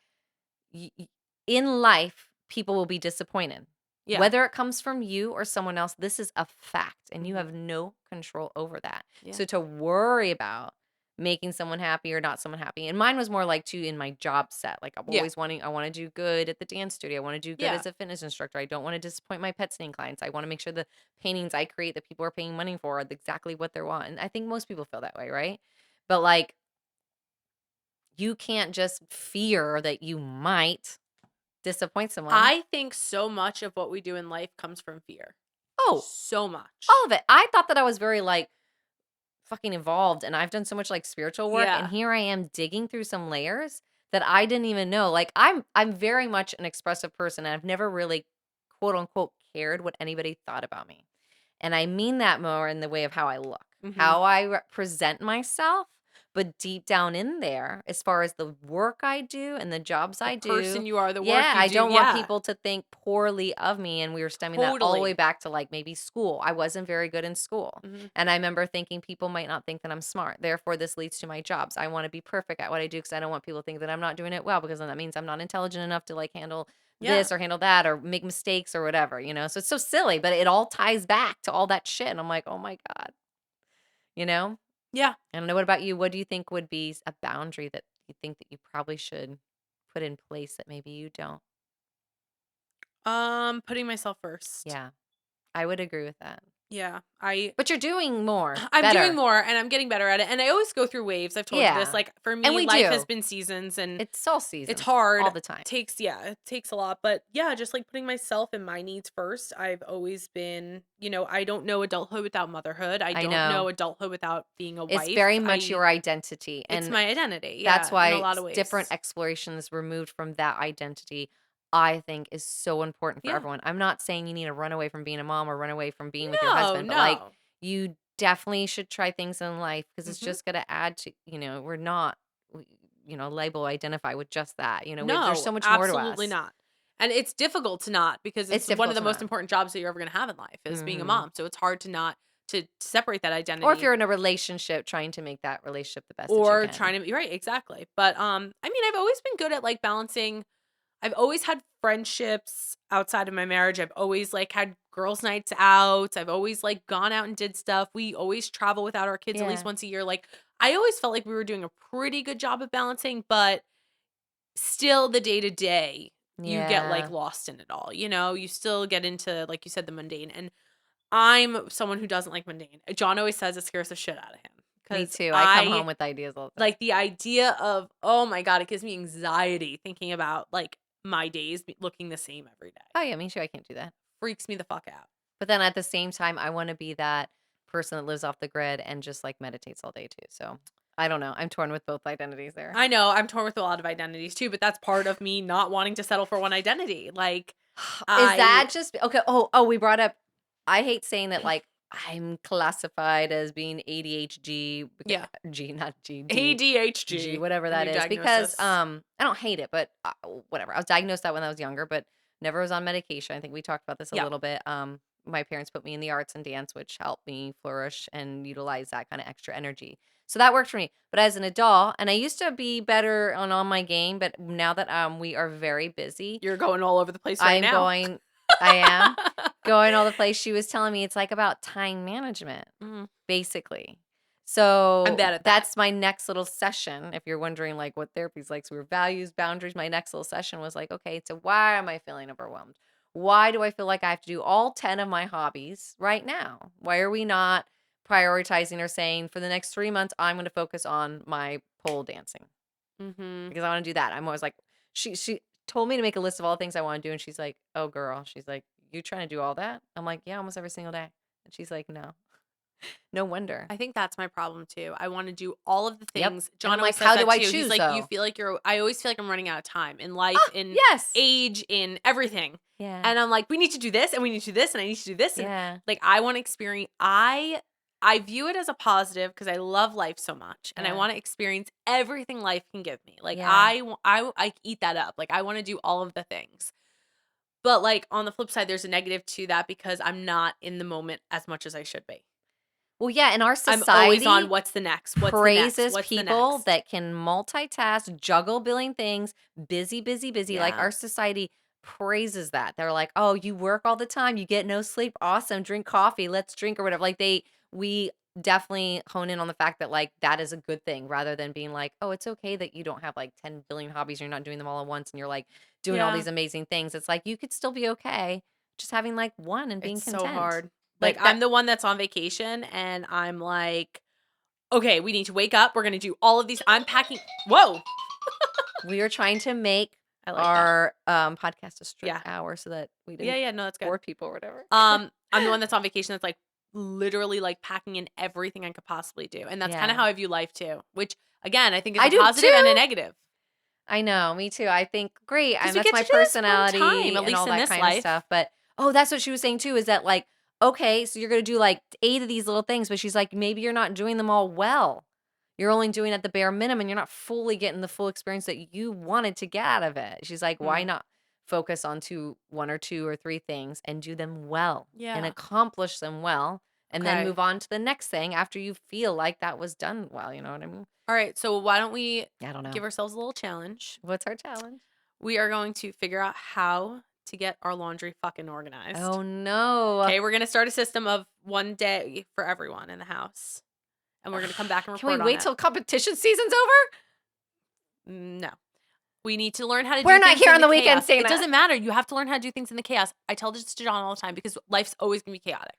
Speaker 2: in life, people will be disappointed.
Speaker 1: Yeah.
Speaker 2: Whether it comes from you or someone else, this is a fact, and you
Speaker 1: Mhm.
Speaker 2: have no control over that.
Speaker 1: Yeah.
Speaker 2: So to worry about making someone happy or not someone happy, and mine was more like too in my job set. Like I'm
Speaker 1: Yeah.
Speaker 2: always I want to do good at the dance studio. I want to do good
Speaker 1: Yeah.
Speaker 2: as a fitness instructor. I don't want to disappoint my pet sitting clients. I want to make sure the paintings I create that people are paying money for are exactly what they want. And I think most people feel that way, right? But like you can't just fear that you might disappoint someone.
Speaker 1: I think so much of what we do in life comes from fear.
Speaker 2: Oh,
Speaker 1: So much.
Speaker 2: all of it. I thought that I was very like fucking evolved and I've done so much like spiritual work and
Speaker 1: Yeah.
Speaker 2: here I am digging through some layers that I didn't even know. Like I'm very much an expressive person and I've never really quote unquote cared what anybody thought about me. And I mean that more in the way of how I look,
Speaker 1: Mhm.
Speaker 2: how I present myself, but deep down in there, as far as the work I do and the jobs
Speaker 1: The
Speaker 2: I do,
Speaker 1: person you are, the work
Speaker 2: yeah,
Speaker 1: you
Speaker 2: I
Speaker 1: do.
Speaker 2: don't want
Speaker 1: Yeah.
Speaker 2: people to think poorly of me. And we were stemming that all the way
Speaker 1: Totally.
Speaker 2: back to like maybe school. I wasn't very good in school.
Speaker 1: Mhm.
Speaker 2: And I remember thinking people might not think that I'm smart. Therefore, this leads to my jobs. I want to be perfect at what I do because I don't want people to think that I'm not doing it well because then that means I'm not intelligent enough to like handle
Speaker 1: Yeah.
Speaker 2: this or handle that or make mistakes or whatever, you know? So it's so silly, but it all ties back to all that shit. And I'm like, oh my God, you know?
Speaker 1: Yeah.
Speaker 2: I don't know. What about you? What do you think would be a boundary that you think that you probably should put in place that maybe you don't?
Speaker 1: Putting myself first.
Speaker 2: Yeah, I would agree with that.
Speaker 1: Yeah.
Speaker 2: But you're doing more,
Speaker 1: I'm doing
Speaker 2: better.
Speaker 1: more and I'm getting better at it. And I always go through waves. I've told you this.
Speaker 2: Yeah.
Speaker 1: Like for
Speaker 2: And
Speaker 1: me,
Speaker 2: we
Speaker 1: life has
Speaker 2: do.
Speaker 1: been seasons and
Speaker 2: It's all
Speaker 1: it's
Speaker 2: seasons,
Speaker 1: hard.
Speaker 2: all the time.
Speaker 1: It takes a lot. But yeah, just like putting myself and my needs first. I've always been, I don't know adulthood without motherhood. I
Speaker 2: I
Speaker 1: don't know
Speaker 2: know.
Speaker 1: adulthood without being a
Speaker 2: It's
Speaker 1: wife.
Speaker 2: very much your identity.
Speaker 1: It's
Speaker 2: And
Speaker 1: my identity.
Speaker 2: that's
Speaker 1: Yeah, in a
Speaker 2: why
Speaker 1: lot of
Speaker 2: different
Speaker 1: ways.
Speaker 2: explorations removed from that identity, I think, is so important for
Speaker 1: Yeah.
Speaker 2: everyone. I'm not saying you need to run away from being a mom or run away from being with your
Speaker 1: No,
Speaker 2: husband, but like
Speaker 1: no.
Speaker 2: you definitely should try things in life because it's
Speaker 1: Hmm.
Speaker 2: just going to add to, we're not, label identify with just that. There's
Speaker 1: No,
Speaker 2: so much more to
Speaker 1: absolutely
Speaker 2: us.
Speaker 1: not. And it's difficult to not because
Speaker 2: It's
Speaker 1: it's one of
Speaker 2: difficult
Speaker 1: the
Speaker 2: to
Speaker 1: most
Speaker 2: not.
Speaker 1: important jobs that you're ever going to have in life is being a
Speaker 2: Hmm.
Speaker 1: mom. So it's hard to not to separate that
Speaker 2: Or if
Speaker 1: identity
Speaker 2: you're in a relationship, trying to make that relationship the best that you
Speaker 1: or
Speaker 2: can.
Speaker 1: trying to be right, exactly. But I mean, I've always been good at like balancing. I've always had friendships outside of my marriage. I've always like had girls' nights out. I've always like gone out and did stuff. We always travel without our kids at least
Speaker 2: Yeah.
Speaker 1: once a year. Like I always felt like we were doing a pretty good job of balancing, but still the day to day, you get like
Speaker 2: Yeah.
Speaker 1: lost in it all. You still get into like you said the mundane. And I'm someone who doesn't like mundane. John always says it scares the shit out of him
Speaker 2: Me
Speaker 1: because
Speaker 2: too. I come home
Speaker 1: I
Speaker 2: with ideas all the time.
Speaker 1: like the idea of, oh my God, it gives me anxiety thinking about like my days looking the same every day.
Speaker 2: Oh, yeah, me too. I can't do that.
Speaker 1: Freaks me the fuck out.
Speaker 2: But then at the same time, I wanna be that person that lives off the grid and just, like, meditates all day too, so, I don't know, I'm torn with both identities there.
Speaker 1: I know I'm torn with a lot of identities too, but that's part of me not wanting to settle for one identity. Like
Speaker 2: Is
Speaker 1: I
Speaker 2: that just okay, we brought up I hate saying that, like, I'm classified as being ADHD,
Speaker 1: yeah,
Speaker 2: G, not G, D, G,
Speaker 1: ADHD,
Speaker 2: whatever
Speaker 1: the
Speaker 2: that
Speaker 1: new
Speaker 2: is, because,
Speaker 1: diagnosis.
Speaker 2: I don't hate it, but, whatever. I was diagnosed that when I was younger, but never was on medication. I think we talked about this a
Speaker 1: Yeah.
Speaker 2: little bit. My parents put me in the arts and dance, which helped me flourish and utilize that kind of extra energy. So that worked for me. But as an adult, and I used to be better on my game, but now that we are very busy,
Speaker 1: You're going all over the place right
Speaker 2: I'm
Speaker 1: now.
Speaker 2: going I am going all the place. She was telling me it's like about time management,
Speaker 1: Mhm.
Speaker 2: basically.
Speaker 1: I'm
Speaker 2: So
Speaker 1: bad at that.
Speaker 2: that's my next little session. If you're wondering like what therapy's like, so we're values, boundaries. My next little session was like, okay, so why am I feeling overwhelmed? Why do I feel like I have to do all 10 of my hobbies right now? Why are we not prioritizing or saying for the next 3 months, I'm going to focus on my pole dancing?
Speaker 1: Mhm.
Speaker 2: Because I want to do that. I'm always like, she told me to make a list of all the things I want to do, and she's like, "Oh, girl," she's like, "You trying to do all that?" I'm like, "Yeah, almost every single day." And she's like, "No, no wonder."
Speaker 1: I think that's my problem too. I want to do all of the
Speaker 2: Yep.
Speaker 1: things.
Speaker 2: And
Speaker 1: John
Speaker 2: I'm
Speaker 1: always
Speaker 2: like,
Speaker 1: says
Speaker 2: "How do
Speaker 1: that
Speaker 2: I
Speaker 1: too. He's
Speaker 2: choose
Speaker 1: like, you
Speaker 2: though?"
Speaker 1: feel like I always feel like I'm running out of time in life,
Speaker 2: Oh,
Speaker 1: in
Speaker 2: yes.
Speaker 1: age, in everything.
Speaker 2: Yeah.
Speaker 1: And I'm like, we need to do this and we need to do this and I need to do this. And
Speaker 2: Yeah.
Speaker 1: like, I want to experience, I view it as a positive because I love life so much and I
Speaker 2: Yeah.
Speaker 1: want to experience everything life can give me. Like
Speaker 2: Yeah.
Speaker 1: I eat that up. Like I want to do all of the things. But like on the flip side, there's a negative to that because I'm not in the moment as much as I should be.
Speaker 2: Well, yeah, and our
Speaker 1: I'm always on
Speaker 2: society
Speaker 1: what's the next? What's the next?
Speaker 2: praises
Speaker 1: What's the
Speaker 2: people
Speaker 1: next?
Speaker 2: that can multitask, juggle billion things, busy, busy, busy. Like
Speaker 1: Yeah.
Speaker 2: our society praises that. They're like, "Oh, you work all the time, you get no sleep. Awesome. Drink coffee. Let's drink or whatever." Like we definitely hone in on the fact that like that is a good thing rather than being like, "Oh, it's okay that you don't have like 10 billion hobbies, you're not doing them all at once and you're like doing all
Speaker 1: Yeah.
Speaker 2: these amazing things." It's like you could still be okay just having like one and being
Speaker 1: It's so
Speaker 2: content.
Speaker 1: hard. Like
Speaker 2: Like
Speaker 1: I'm
Speaker 2: that
Speaker 1: the one that's on vacation and I'm like, okay, we need to wake up. We're gonna do all of these. I'm packing. Whoa.
Speaker 2: We were trying to make
Speaker 1: I like that.
Speaker 2: our podcast a strict
Speaker 1: Yeah.
Speaker 2: hour so that we
Speaker 1: Yeah,
Speaker 2: didn't
Speaker 1: no, that's good.
Speaker 2: bore people or whatever.
Speaker 1: I'm the one that's on vacation that's like literally like packing in everything I could possibly do. And that's kind
Speaker 2: Yeah.
Speaker 1: of how I view life too, which again, I think is
Speaker 2: I
Speaker 1: a
Speaker 2: do
Speaker 1: positive and a
Speaker 2: too.
Speaker 1: negative.
Speaker 2: I know, me too. I think great.
Speaker 1: 'Cause we
Speaker 2: That's
Speaker 1: get
Speaker 2: my
Speaker 1: to just spend
Speaker 2: personality
Speaker 1: time, at
Speaker 2: and all
Speaker 1: least in
Speaker 2: that
Speaker 1: this
Speaker 2: kind of
Speaker 1: life.
Speaker 2: stuff. But that's what she was saying too, is that like, okay, so you're gonna do like 8 of these little things, but she's like, maybe you're not doing them all well. You're only doing at the bare minimum. You're not fully getting the full experience that you wanted to get out of it. She's like, why
Speaker 1: Mm.
Speaker 2: not focus on one or two or three things and do them well and
Speaker 1: Yeah.
Speaker 2: accomplish them well, and then
Speaker 1: Okay.
Speaker 2: move on to the next thing after you feel like that was done well. You know what I mean?
Speaker 1: All right. So why don't we
Speaker 2: I don't know.
Speaker 1: give ourselves a little challenge?
Speaker 2: What's our challenge?
Speaker 1: We are going to figure out how to get our laundry fucking organized.
Speaker 2: Oh no.
Speaker 1: Okay, we're gonna start a system of one day for everyone in the house. And we're gonna come back and
Speaker 2: Can we
Speaker 1: report on
Speaker 2: wait
Speaker 1: it.
Speaker 2: till competition season's over?
Speaker 1: No. We need to learn how to do
Speaker 2: We're not
Speaker 1: things
Speaker 2: here
Speaker 1: in
Speaker 2: on the
Speaker 1: chaos.
Speaker 2: weekend saying
Speaker 1: It
Speaker 2: that.
Speaker 1: doesn't matter. You have to learn how to do things in the chaos. I tell this to John all the time because life's always gonna be chaotic.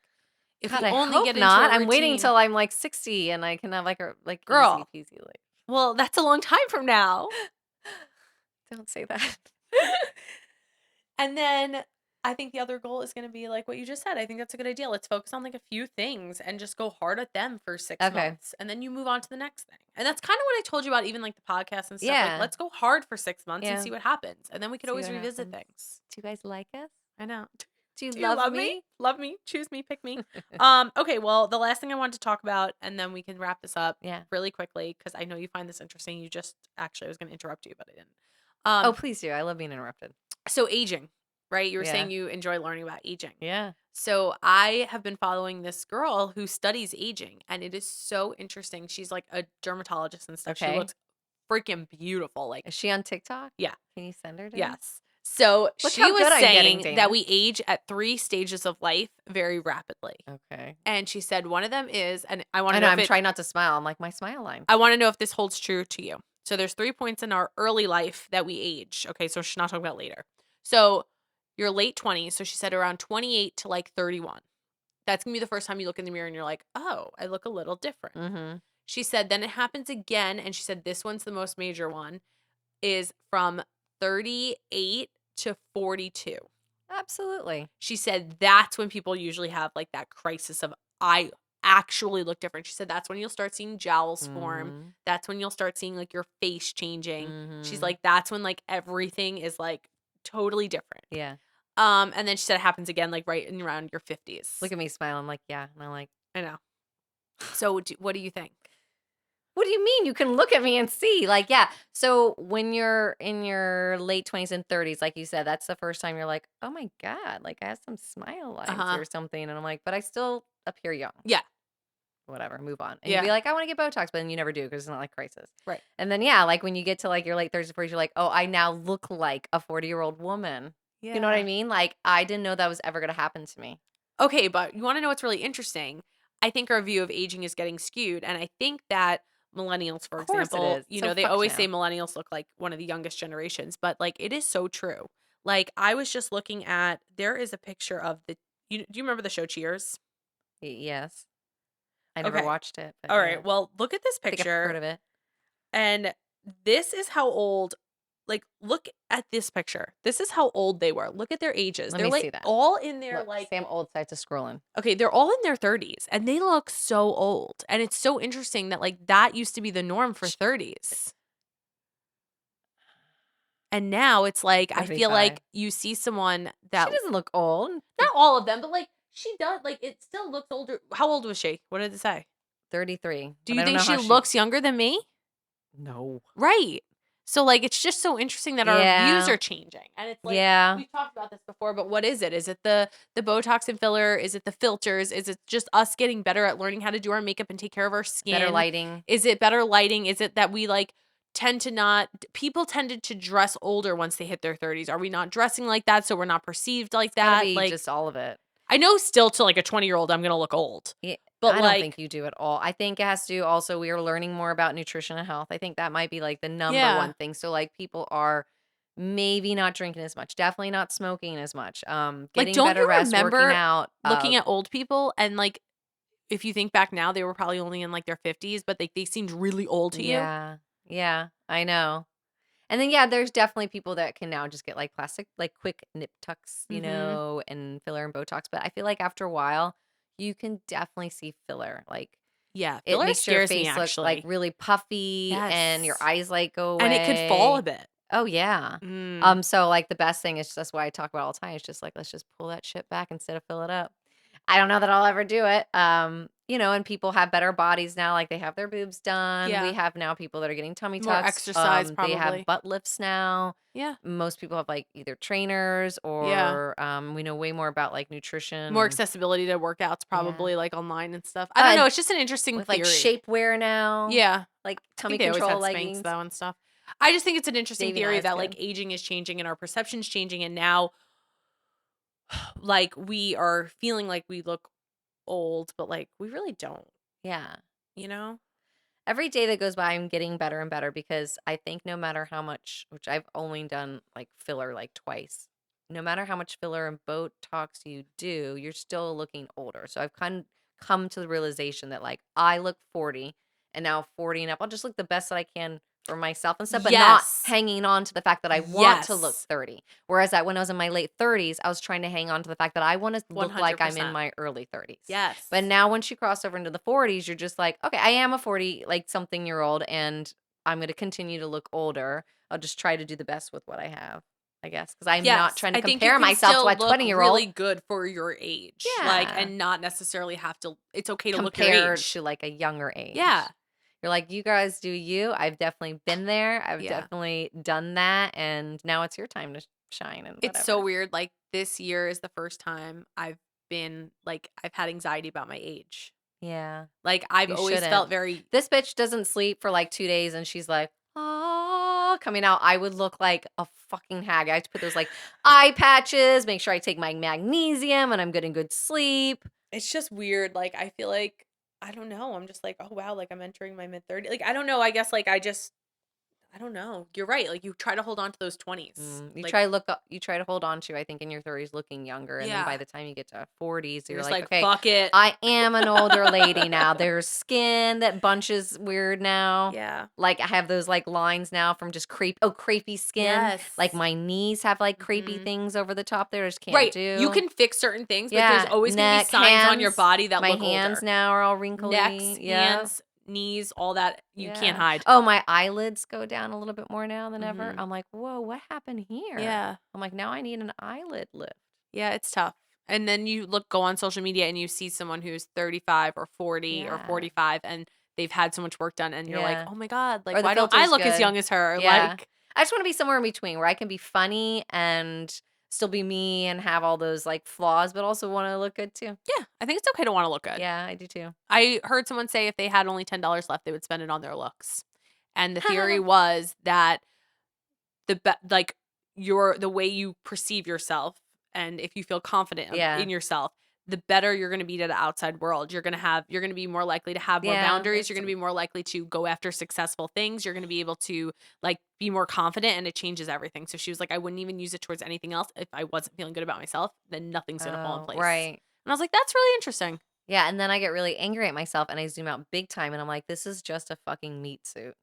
Speaker 1: If
Speaker 2: God,
Speaker 1: you
Speaker 2: I
Speaker 1: only
Speaker 2: hope
Speaker 1: get
Speaker 2: not.
Speaker 1: into a
Speaker 2: I'm waiting
Speaker 1: routine-
Speaker 2: till I'm like 60 and I can have like a
Speaker 1: Girl.
Speaker 2: easy peasy life.
Speaker 1: Well, that's a long time from now.
Speaker 2: Don't say that.
Speaker 1: And then I think the other goal is going to be like what you just said. I think that's a good idea. Let's focus on like a few things and just go hard at them for 6
Speaker 2: Okay.
Speaker 1: months. And then you move on to the next thing. And that's kind of what I told you about even like the podcast and stuff.
Speaker 2: Yeah.
Speaker 1: Like, let's go hard for 6 months and
Speaker 2: Yeah.
Speaker 1: see what happens. And then we could
Speaker 2: See
Speaker 1: always
Speaker 2: what
Speaker 1: revisit
Speaker 2: happens.
Speaker 1: things.
Speaker 2: Do you guys like us?
Speaker 1: I know.
Speaker 2: Do you
Speaker 1: Do
Speaker 2: love me?
Speaker 1: Love me. Choose me. Pick me. Okay. Well, the last thing I wanted to talk about, and then we can wrap this up
Speaker 2: Yeah.
Speaker 1: really quickly because I know you find this interesting. You just actually, I was going to interrupt you, but I didn't.
Speaker 2: Oh, please do. I love being interrupted.
Speaker 1: So aging, right? You were
Speaker 2: Yeah.
Speaker 1: saying you enjoy learning about aging.
Speaker 2: Yeah.
Speaker 1: So I have been following this girl who studies aging, and it is so interesting. She's like a dermatologist and stuff. She
Speaker 2: Okay.
Speaker 1: looks freaking beautiful. Like,
Speaker 2: Is she on TikTok?
Speaker 1: Yeah.
Speaker 2: Can you send her to me?
Speaker 1: yes. So
Speaker 2: Look
Speaker 1: she
Speaker 2: how
Speaker 1: was
Speaker 2: good I'm getting,
Speaker 1: saying that
Speaker 2: Dana.
Speaker 1: we age at 3 stages of life very rapidly.
Speaker 2: Okay.
Speaker 1: And she said one of them is, and I want
Speaker 2: I
Speaker 1: to
Speaker 2: know.
Speaker 1: know
Speaker 2: I'm
Speaker 1: if
Speaker 2: trying not to smile. I'm like, my smile line.
Speaker 1: I want to know if this holds true to you. So there's 3 points in our early life that we age. Okay, so she's not talking about later. So your late 20s. So she said around 28 to like 31. That's going to be the first time you look in the mirror and you're like, oh, I look a little different.
Speaker 2: Mm-hmm.
Speaker 1: She said then it happens again. And she said this one's the most major one is from 38 to 42.
Speaker 2: Absolutely.
Speaker 1: She said that's when people usually have like that crisis of, I actually look different. She said that's when you'll start seeing jowls form. That's when you'll start seeing like your face changing. She's
Speaker 2: Mhm.
Speaker 1: like, that's when like everything is like totally different.
Speaker 2: Yeah.
Speaker 1: And then she said it happens again like right in around your 50s.
Speaker 2: Look at me smiling. Like, yeah. And I'm like,
Speaker 1: I know. So what do you think?
Speaker 2: what do you mean? You can look at me and see. Like, yeah. So when you're in your late 20s and 30s, like you said, that's the first time you're like, oh my God, like I have some smile lines
Speaker 1: Uh-huh.
Speaker 2: or something. And I'm like, but I still appear young.
Speaker 1: Yeah.
Speaker 2: Whatever, move on. And
Speaker 1: Yeah.
Speaker 2: you'd be like, I want to get Botox, but then you never do because it's not like crisis.
Speaker 1: Right.
Speaker 2: And then, yeah, like when you get to like your late 30s and 40s, you're like, oh, I now look like a 40-year-old woman.
Speaker 1: Yeah.
Speaker 2: You know what I mean? Like, I didn't know that was ever going to happen to me.
Speaker 1: Okay, but you want to know what's really interesting? I think our view of aging is getting skewed. And I think that millennials, for
Speaker 2: Of course it
Speaker 1: example,
Speaker 2: is.
Speaker 1: you
Speaker 2: So
Speaker 1: know, they
Speaker 2: fucked
Speaker 1: always
Speaker 2: now.
Speaker 1: say millennials look like one of the youngest generations, but like it is so true. Like I was just looking at, there is a picture of do you remember the show Cheers?
Speaker 2: Yes. I never
Speaker 1: Okay.
Speaker 2: watched it. But
Speaker 1: All
Speaker 2: yeah.
Speaker 1: right. Well, look at this
Speaker 2: I think I've heard
Speaker 1: picture.
Speaker 2: of it.
Speaker 1: And this is how old, like, look at this picture. This is how old they were. Look at their ages.
Speaker 2: Let
Speaker 1: They're
Speaker 2: me
Speaker 1: like
Speaker 2: see that.
Speaker 1: all in their
Speaker 2: Look,
Speaker 1: like,
Speaker 2: Sam old side to scrolling.
Speaker 1: okay, they're all in their 30s and they look so old. And it's so interesting that like that used to be the norm for 30s. And now it's like, I feel
Speaker 2: 35.
Speaker 1: like you see someone that,
Speaker 2: She doesn't look old.
Speaker 1: not all of them, but like she does, like it still looks older. How old was she? What did it say?
Speaker 2: 33.
Speaker 1: Do you think she looks younger than me?
Speaker 2: No.
Speaker 1: Right. So like it's just so interesting that our views
Speaker 2: Yeah.
Speaker 1: are changing. And it's like
Speaker 2: Yeah.
Speaker 1: we've talked about this before, but what is it? Is it the Botox and filler? Is it the filters? Is it just us getting better at learning how to do our makeup and take care of our skin?
Speaker 2: Better lighting.
Speaker 1: Is it better lighting? Is it that we like people tended to dress older once they hit their 30s? Are we not dressing like that so we're not perceived like
Speaker 2: Gotta
Speaker 1: that?
Speaker 2: be
Speaker 1: Like
Speaker 2: just all of it.
Speaker 1: I know still to like a 20-year-old I'm going to look old.
Speaker 2: Yeah.
Speaker 1: But
Speaker 2: I
Speaker 1: like
Speaker 2: don't think you do at all. I think it has to do also, we are learning more about nutrition and health. I think that might be like the number
Speaker 1: Yeah.
Speaker 2: one thing. So like people are maybe not drinking as much, definitely not smoking as much. Getting
Speaker 1: don't
Speaker 2: better
Speaker 1: you
Speaker 2: rest,
Speaker 1: remember
Speaker 2: working out,
Speaker 1: looking at old people and like if you think back now they were probably only in like their 50s but they seemed really old to you.
Speaker 2: Yeah. Yeah, I know. And then yeah, there's definitely people that can now just get like plastic, like quick nip tucks,
Speaker 1: Mhm.
Speaker 2: and filler and Botox. But I feel like after a while, you can definitely see filler. Like
Speaker 1: Yeah,
Speaker 2: it
Speaker 1: filler
Speaker 2: makes your
Speaker 1: scares me
Speaker 2: face look like
Speaker 1: actually.
Speaker 2: really puffy and your
Speaker 1: Yes.
Speaker 2: eyes like go
Speaker 1: And it could fall a
Speaker 2: away.
Speaker 1: bit.
Speaker 2: Oh yeah.
Speaker 1: Mm.
Speaker 2: So like the best thing is that's why I talk about it all the time. It's just like let's just pull that shit back instead of fill it up. I don't know that I'll ever do it. And people have better bodies now, like they have their boobs done. We
Speaker 1: Yeah.
Speaker 2: have now people that are getting tummy
Speaker 1: More
Speaker 2: tucks.
Speaker 1: exercise
Speaker 2: They have
Speaker 1: probably.
Speaker 2: butt lifts now.
Speaker 1: Yeah.
Speaker 2: Most people have like either trainers
Speaker 1: Yeah.
Speaker 2: or we know way more about like nutrition
Speaker 1: More
Speaker 2: and
Speaker 1: accessibility to workouts
Speaker 2: yeah.
Speaker 1: probably, like, online and stuff. I don't know,
Speaker 2: And
Speaker 1: it's just an interesting
Speaker 2: with like
Speaker 1: theory.
Speaker 2: shapewear now,
Speaker 1: Yeah.
Speaker 2: like
Speaker 1: I
Speaker 2: tummy
Speaker 1: think they always
Speaker 2: control
Speaker 1: had Spanx
Speaker 2: leggings.
Speaker 1: though and stuff. I just think it's an interesting
Speaker 2: Davy and
Speaker 1: theory
Speaker 2: I's
Speaker 1: that, like,
Speaker 2: good.
Speaker 1: aging is changing and our perception's changing, and now, like, we are feeling like we look old, but, like, we really don't,
Speaker 2: Yeah.
Speaker 1: you know?
Speaker 2: Every day that goes by, I'm getting better and better because I think no matter how much, which I've only done like filler like twice, no matter how much filler and Botox you do, you're still looking older. So I've come to the realization that like I look 40 and now 40 and up, I'll just look the best that I can for myself and stuff, but not
Speaker 1: Yes.
Speaker 2: hanging on to the fact that I want to look
Speaker 1: Yes.
Speaker 2: 30. Whereas that when I was in my late 30s, I was trying to hang on to the fact that I want to look like I'm in
Speaker 1: 100%.
Speaker 2: my early 30s. But
Speaker 1: Yes.
Speaker 2: now once you cross over into the 40s, you're just like, okay, I am a 40 like something year old and I'm going to continue to look older. I'll just try to do the best with what I have, I guess, cuz I'm not
Speaker 1: Yes.
Speaker 2: trying to
Speaker 1: I think you
Speaker 2: compare
Speaker 1: can
Speaker 2: myself to
Speaker 1: still
Speaker 2: a
Speaker 1: look
Speaker 2: 20-year-old
Speaker 1: really good for your age, like,
Speaker 2: yeah,
Speaker 1: and not necessarily have to it's okay to look your
Speaker 2: compared
Speaker 1: age.
Speaker 2: to like a younger age.
Speaker 1: Yeah.
Speaker 2: You're like, you guys do you. I've definitely been there. I've
Speaker 1: Yeah.
Speaker 2: definitely done that and now it's your time to shine and
Speaker 1: It's so
Speaker 2: whatever.
Speaker 1: weird, like, this year is the first time I've had anxiety about my age.
Speaker 2: Yeah.
Speaker 1: Like, I've
Speaker 2: You
Speaker 1: always
Speaker 2: shouldn't.
Speaker 1: felt very
Speaker 2: This bitch doesn't sleep for like 2 days and she's like, "Ah," coming out. I would look like a fucking hag. I have to put those like eye patches, make sure I take my magnesium and I'm getting good sleep.
Speaker 1: it's just weird, like, I feel like I don't know, I'm just like, "Oh, wow," like, I'm entering my mid-30s like, I don't know, I guess, like, I don't know. You're right, like, you try to hold on to those 20s. Like
Speaker 2: You try to hold on to, I think in your 30s looking younger and then by
Speaker 1: yeah.
Speaker 2: the time you get to 40s
Speaker 1: You're
Speaker 2: you're
Speaker 1: just
Speaker 2: like,
Speaker 1: like,
Speaker 2: "Okay,
Speaker 1: "Fuck it."
Speaker 2: I am an older lady now. There's skin that bunches weird now.
Speaker 1: Yeah.
Speaker 2: Like I have those like lines now from just crepey skin. Like
Speaker 1: Yes.
Speaker 2: my knees have like crepey
Speaker 1: Mhm.
Speaker 2: things over the top there I just can't
Speaker 1: Right, you
Speaker 2: do.
Speaker 1: can fix certain things, but there's
Speaker 2: Yeah,
Speaker 1: always gonna be
Speaker 2: neck,
Speaker 1: signs on your
Speaker 2: hands.
Speaker 1: body that
Speaker 2: My
Speaker 1: look
Speaker 2: hands
Speaker 1: older.
Speaker 2: now are all
Speaker 1: Necks,
Speaker 2: wrinkly. Yeah.
Speaker 1: hands, knees, all that, you can't
Speaker 2: Yeah.
Speaker 1: hide.
Speaker 2: Oh, my eyelids go down a little bit more now than ever.
Speaker 1: Mhm.
Speaker 2: I'm like, "Whoa, what happened here?"
Speaker 1: Yeah.
Speaker 2: I'm like, "Now I need an eyelid lift."
Speaker 1: Yeah, it's tough. And then you go on social media and you see someone who's 35 or 40 or
Speaker 2: Yeah.
Speaker 1: 45 and they've had so much work done and you're like,
Speaker 2: Yeah.
Speaker 1: "Oh my god, like
Speaker 2: Or the
Speaker 1: why don't I
Speaker 2: filter's
Speaker 1: look as
Speaker 2: good.
Speaker 1: young as her?"
Speaker 2: Yeah.
Speaker 1: Like,
Speaker 2: I just wanna be somewhere in between where I can be funny and still be me and have all those, like, flaws, but also wanna look good too.
Speaker 1: yeah, I think it's okay to wanna look good.
Speaker 2: Yeah, I do too.
Speaker 1: I heard someone say if they had only $10 left, they would spend it on their looks. And the theory was that like the way you perceive yourself and if you feel confident
Speaker 2: Yeah.
Speaker 1: in yourself, the better you're going to be to the outside world. You're going to be more likely to have more
Speaker 2: Yeah,
Speaker 1: boundaries,
Speaker 2: there's
Speaker 1: you're going to
Speaker 2: some
Speaker 1: be more likely to go after successful things, you're going to be able to like be more confident and it changes everything. So she was like I wouldn't even use it towards anything else if I wasn't feeling good about myself, then nothing's going to fall in
Speaker 2: Oh,
Speaker 1: place.
Speaker 2: right.
Speaker 1: And I was like that's really interesting.
Speaker 2: Yeah, and then I get really angry at myself and I zoom out big time and I'm like, "This is just a fucking meat suit."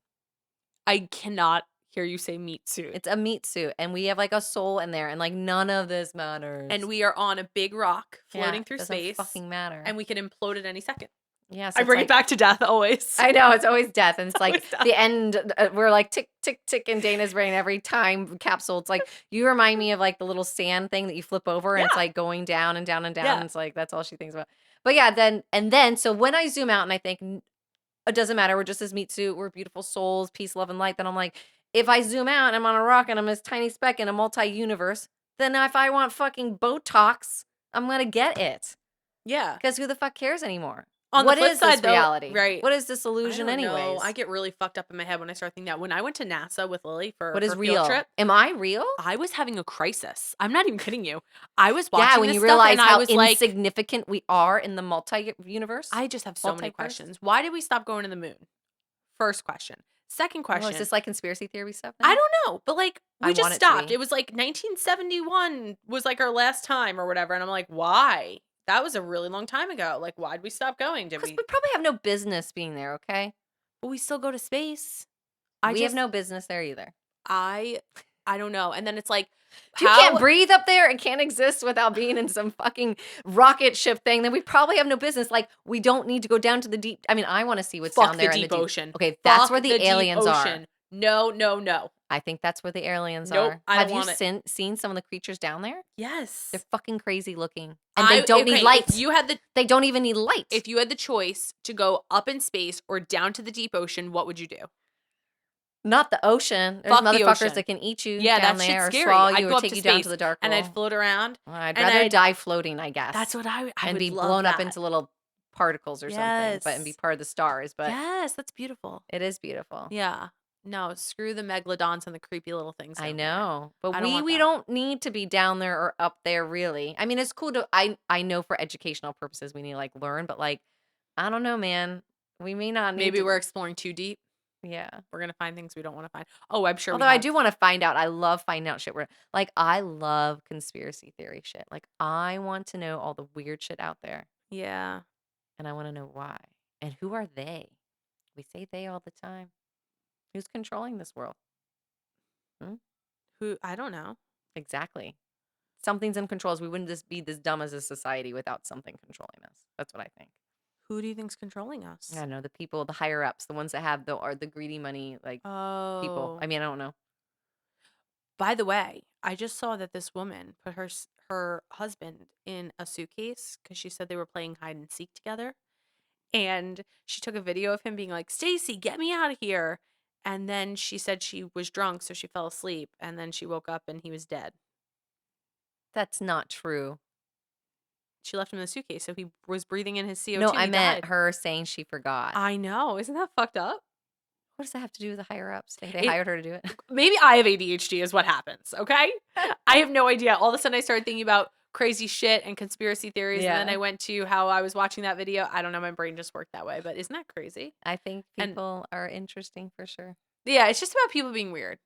Speaker 1: I cannot hear you say meat suit.
Speaker 2: It's a meat suit, and we have, like, a soul in there, and, like, none of this
Speaker 1: And
Speaker 2: matters.
Speaker 1: we are on a big rock
Speaker 2: Yeah,
Speaker 1: floating
Speaker 2: it
Speaker 1: through
Speaker 2: doesn't
Speaker 1: space
Speaker 2: fucking matter.
Speaker 1: and we can implode at any second.
Speaker 2: Yeah, so
Speaker 1: I
Speaker 2: it's
Speaker 1: bring it
Speaker 2: like
Speaker 1: back to death always.
Speaker 2: I know, it's always death, and it's like
Speaker 1: Always death.
Speaker 2: the end, we're like tick, tick, tick in Dana's brain every time capsule. It's like, you remind me of like the little sand thing that you flip over and it's
Speaker 1: Yeah.
Speaker 2: like going down and down and down.
Speaker 1: Yeah.
Speaker 2: And it's like, that's all she thinks about. But yeah, then, so when I zoom out and I think, it doesn't matter, we're just this meat suit, we're beautiful souls, peace, love, and light. Then I'm like, if I zoom out and I'm on a rock and I'm this tiny speck in a multi universe, then if I want fucking Botox, I'm going to get it.
Speaker 1: Yeah.
Speaker 2: Because who the fuck cares anymore?
Speaker 1: On the
Speaker 2: What
Speaker 1: flip
Speaker 2: is this
Speaker 1: side though,
Speaker 2: reality?
Speaker 1: right.
Speaker 2: What is this
Speaker 1: I
Speaker 2: illusion,
Speaker 1: don't know. I
Speaker 2: anyways?
Speaker 1: get really fucked up in my head when I start thinking that. When I went to NASA with Lily for
Speaker 2: What is
Speaker 1: her field
Speaker 2: real?
Speaker 1: trip,
Speaker 2: Am I real?
Speaker 1: I was having a crisis. I'm not even kidding you. I was
Speaker 2: Yeah,
Speaker 1: watching
Speaker 2: when
Speaker 1: this
Speaker 2: you
Speaker 1: stuff
Speaker 2: realize
Speaker 1: and I
Speaker 2: how
Speaker 1: was like,
Speaker 2: insignificant we are in the multi-universe,
Speaker 1: I just have so many
Speaker 2: multiverse.
Speaker 1: questions. Why did we stop going to the moon? First question. Second
Speaker 2: Oh, is
Speaker 1: question.
Speaker 2: this like conspiracy theory stuff
Speaker 1: I
Speaker 2: now?
Speaker 1: don't know, but like
Speaker 2: I
Speaker 1: we just
Speaker 2: want it to
Speaker 1: stopped.
Speaker 2: be.
Speaker 1: It was like 1971 was like our last time or whatever. And I'm like, why? That was a really long time ago. Like, why'd we stop going? Did
Speaker 2: Because
Speaker 1: we?
Speaker 2: we probably have no business being there, okay?
Speaker 1: But we still go to space.
Speaker 2: We have no business there either.
Speaker 1: I don't know. And then it's like,
Speaker 2: If you can't breathe up there and can't exist without being in some fucking rocket ship thing, then we probably have no business. Like, we don't need to go down to the deep. I mean, I want to see what's down there
Speaker 1: the
Speaker 2: in
Speaker 1: deep
Speaker 2: the deep
Speaker 1: ocean.
Speaker 2: Okay, that's
Speaker 1: Fuck
Speaker 2: where the
Speaker 1: deep
Speaker 2: aliens are.
Speaker 1: ocean. No, no, no.
Speaker 2: I think that's where the aliens
Speaker 1: Nope,
Speaker 2: are.
Speaker 1: I
Speaker 2: Have
Speaker 1: don't
Speaker 2: you
Speaker 1: want it.
Speaker 2: seen some of the creatures down there?
Speaker 1: Yes.
Speaker 2: They're fucking crazy looking, and they don't need
Speaker 1: If
Speaker 2: lights.
Speaker 1: you had the
Speaker 2: They don't even need light.
Speaker 1: if you had the choice to go up in space or down to the deep ocean, what would you do?
Speaker 2: Not the ocean. There's
Speaker 1: Fuck the
Speaker 2: motherfuckers
Speaker 1: ocean.
Speaker 2: that can eat you
Speaker 1: Yeah,
Speaker 2: down
Speaker 1: that shit's
Speaker 2: there or
Speaker 1: scary.
Speaker 2: swallow
Speaker 1: I'd
Speaker 2: you
Speaker 1: go
Speaker 2: or
Speaker 1: up
Speaker 2: take
Speaker 1: to
Speaker 2: you down to
Speaker 1: space
Speaker 2: the dark
Speaker 1: and
Speaker 2: hole.
Speaker 1: I'd float around.
Speaker 2: I'd
Speaker 1: and
Speaker 2: rather
Speaker 1: I'd-
Speaker 2: die floating, I guess.
Speaker 1: That's what I
Speaker 2: and
Speaker 1: would
Speaker 2: be
Speaker 1: love
Speaker 2: blown up
Speaker 1: that.
Speaker 2: into little particles or something, but and be
Speaker 1: Yes.
Speaker 2: part of the stars. But
Speaker 1: Yes, that's beautiful.
Speaker 2: it is beautiful.
Speaker 1: Yeah. No, screw the megalodons and the creepy little things.
Speaker 2: I
Speaker 1: down there.
Speaker 2: know, but
Speaker 1: I don't want
Speaker 2: we
Speaker 1: that.
Speaker 2: don't need to be down there or up there, really. I mean, it's cool to. I know for educational purposes we need to like learn, but like, I don't know, man. We may not need.
Speaker 1: Maybe
Speaker 2: to,
Speaker 1: we're exploring too deep.
Speaker 2: Yeah.
Speaker 1: We're gonna find things we don't want to find. Oh, I'm sure.
Speaker 2: Although I do want to find out. I love finding out shit. Where like I love conspiracy theory shit. Like I want to know all the weird shit out there,
Speaker 1: Yeah.
Speaker 2: and I want to know why and who are they. We say they all the time. Who's controlling this world?
Speaker 1: Who? I don't know.
Speaker 2: Exactly. Something's in control. We wouldn't just be this dumb as a society without something controlling us. That's what I think.
Speaker 1: Who do you think's controlling us?
Speaker 2: I don't know, the people, the higher ups, the ones that have the greedy money, like
Speaker 1: Oh.
Speaker 2: people. I mean, I don't know.
Speaker 1: By the way, I just saw that this woman put her husband in a suitcase because she said they were playing hide and seek together, and she took a video of him being like, "Stacy, get me out of here." And then she said she was drunk, so she fell asleep, and then she woke up and he was dead.
Speaker 2: That's not true.
Speaker 1: She left him in the suitcase, so he was breathing in his CO2.
Speaker 2: No, I
Speaker 1: he
Speaker 2: meant
Speaker 1: died.
Speaker 2: her saying she forgot.
Speaker 1: I know. Isn't that fucked up?
Speaker 2: What does that have to do with the higher ups? They
Speaker 1: It-
Speaker 2: hired her to do it.
Speaker 1: Maybe I have ADHD is what happens, okay? I have no idea. All of a sudden I started thinking about crazy shit and conspiracy theories, and then
Speaker 2: Yeah.
Speaker 1: I went to how I was watching that video. I don't know, my brain just worked that way, but isn't that crazy?
Speaker 2: I think
Speaker 1: And-
Speaker 2: people are interesting for sure.
Speaker 1: Yeah, it's just about people being weird.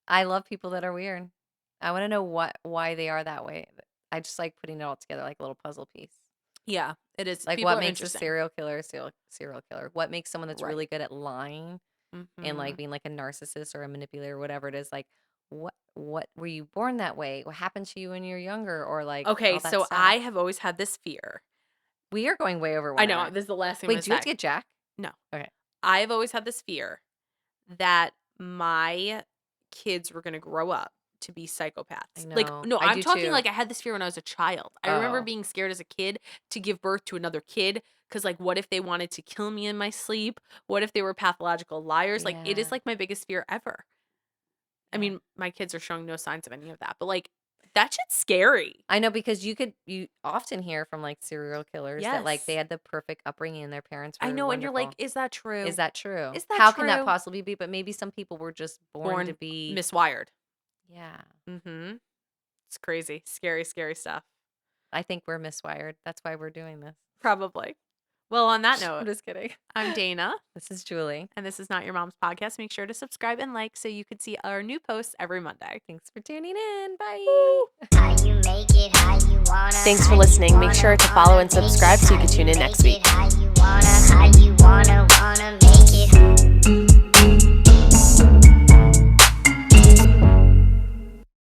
Speaker 2: I love people that are weird. I want to know why they are that way. I just like putting it all together like a little puzzle piece.
Speaker 1: Yeah, it is.
Speaker 2: Like
Speaker 1: People
Speaker 2: what
Speaker 1: are
Speaker 2: makes a
Speaker 1: interesting.
Speaker 2: serial killer a serial killer? What makes someone that's
Speaker 1: Right.
Speaker 2: really good at lying and like
Speaker 1: Mhm.
Speaker 2: being like a narcissist or a manipulator or whatever it is? Like what were you born that way? What happened to you when you were younger? Or like
Speaker 1: Okay,
Speaker 2: all that
Speaker 1: so
Speaker 2: stuff?
Speaker 1: I have always had this fear.
Speaker 2: We are going way over.
Speaker 1: I know,
Speaker 2: one hour.
Speaker 1: this is the last thing
Speaker 2: Wait,
Speaker 1: I'm
Speaker 2: do you have
Speaker 1: gonna
Speaker 2: to
Speaker 1: say.
Speaker 2: get Jack?
Speaker 1: I've always had this fear that my kids were going to grow up to be psychopaths. Like,
Speaker 2: know.
Speaker 1: no,
Speaker 2: I
Speaker 1: I'm
Speaker 2: do
Speaker 1: talking
Speaker 2: too.
Speaker 1: like I had this fear when I was a child. I remember
Speaker 2: Oh.
Speaker 1: being scared as a kid to give birth to another kid because, like, what if they wanted to kill me in my sleep? What if they were pathological liars? Like, it
Speaker 2: Yeah.
Speaker 1: is like my biggest fear ever. I
Speaker 2: Yeah.
Speaker 1: mean, my kids are showing no signs of any of that, but like, that shit's scary.
Speaker 2: I know because you often hear from like serial killers that like they
Speaker 1: Yes.
Speaker 2: had the perfect upbringing and their parents were
Speaker 1: I know, and you're like,
Speaker 2: wonderful.
Speaker 1: is that true?
Speaker 2: Is that true?
Speaker 1: Is that
Speaker 2: How can that
Speaker 1: true?
Speaker 2: possibly be? But maybe some people were just born to
Speaker 1: Born
Speaker 2: be.
Speaker 1: miswired?
Speaker 2: Yeah,
Speaker 1: Mm-hmm. It's crazy. Scary, scary stuff.
Speaker 2: I think we're miswired. That's why we're doing this.
Speaker 1: Probably. Well, on that
Speaker 2: I'm
Speaker 1: note,
Speaker 2: just kidding.
Speaker 1: I'm Dana,
Speaker 2: This is Julie.
Speaker 1: and this is Not Your Mom's Podcast. Make sure to subscribe and like so you can see our new posts every Monday.
Speaker 2: Thanks for tuning in. Bye.
Speaker 3: How you make it, how you wanna.
Speaker 1: Thanks
Speaker 3: how
Speaker 1: for
Speaker 3: you
Speaker 1: listening. Make
Speaker 3: wanna,
Speaker 1: sure to
Speaker 3: wanna
Speaker 1: follow and
Speaker 3: make it,
Speaker 1: subscribe so you
Speaker 3: how
Speaker 1: can tune in
Speaker 3: make
Speaker 1: next
Speaker 3: it,
Speaker 1: week.
Speaker 3: How you wanna, wanna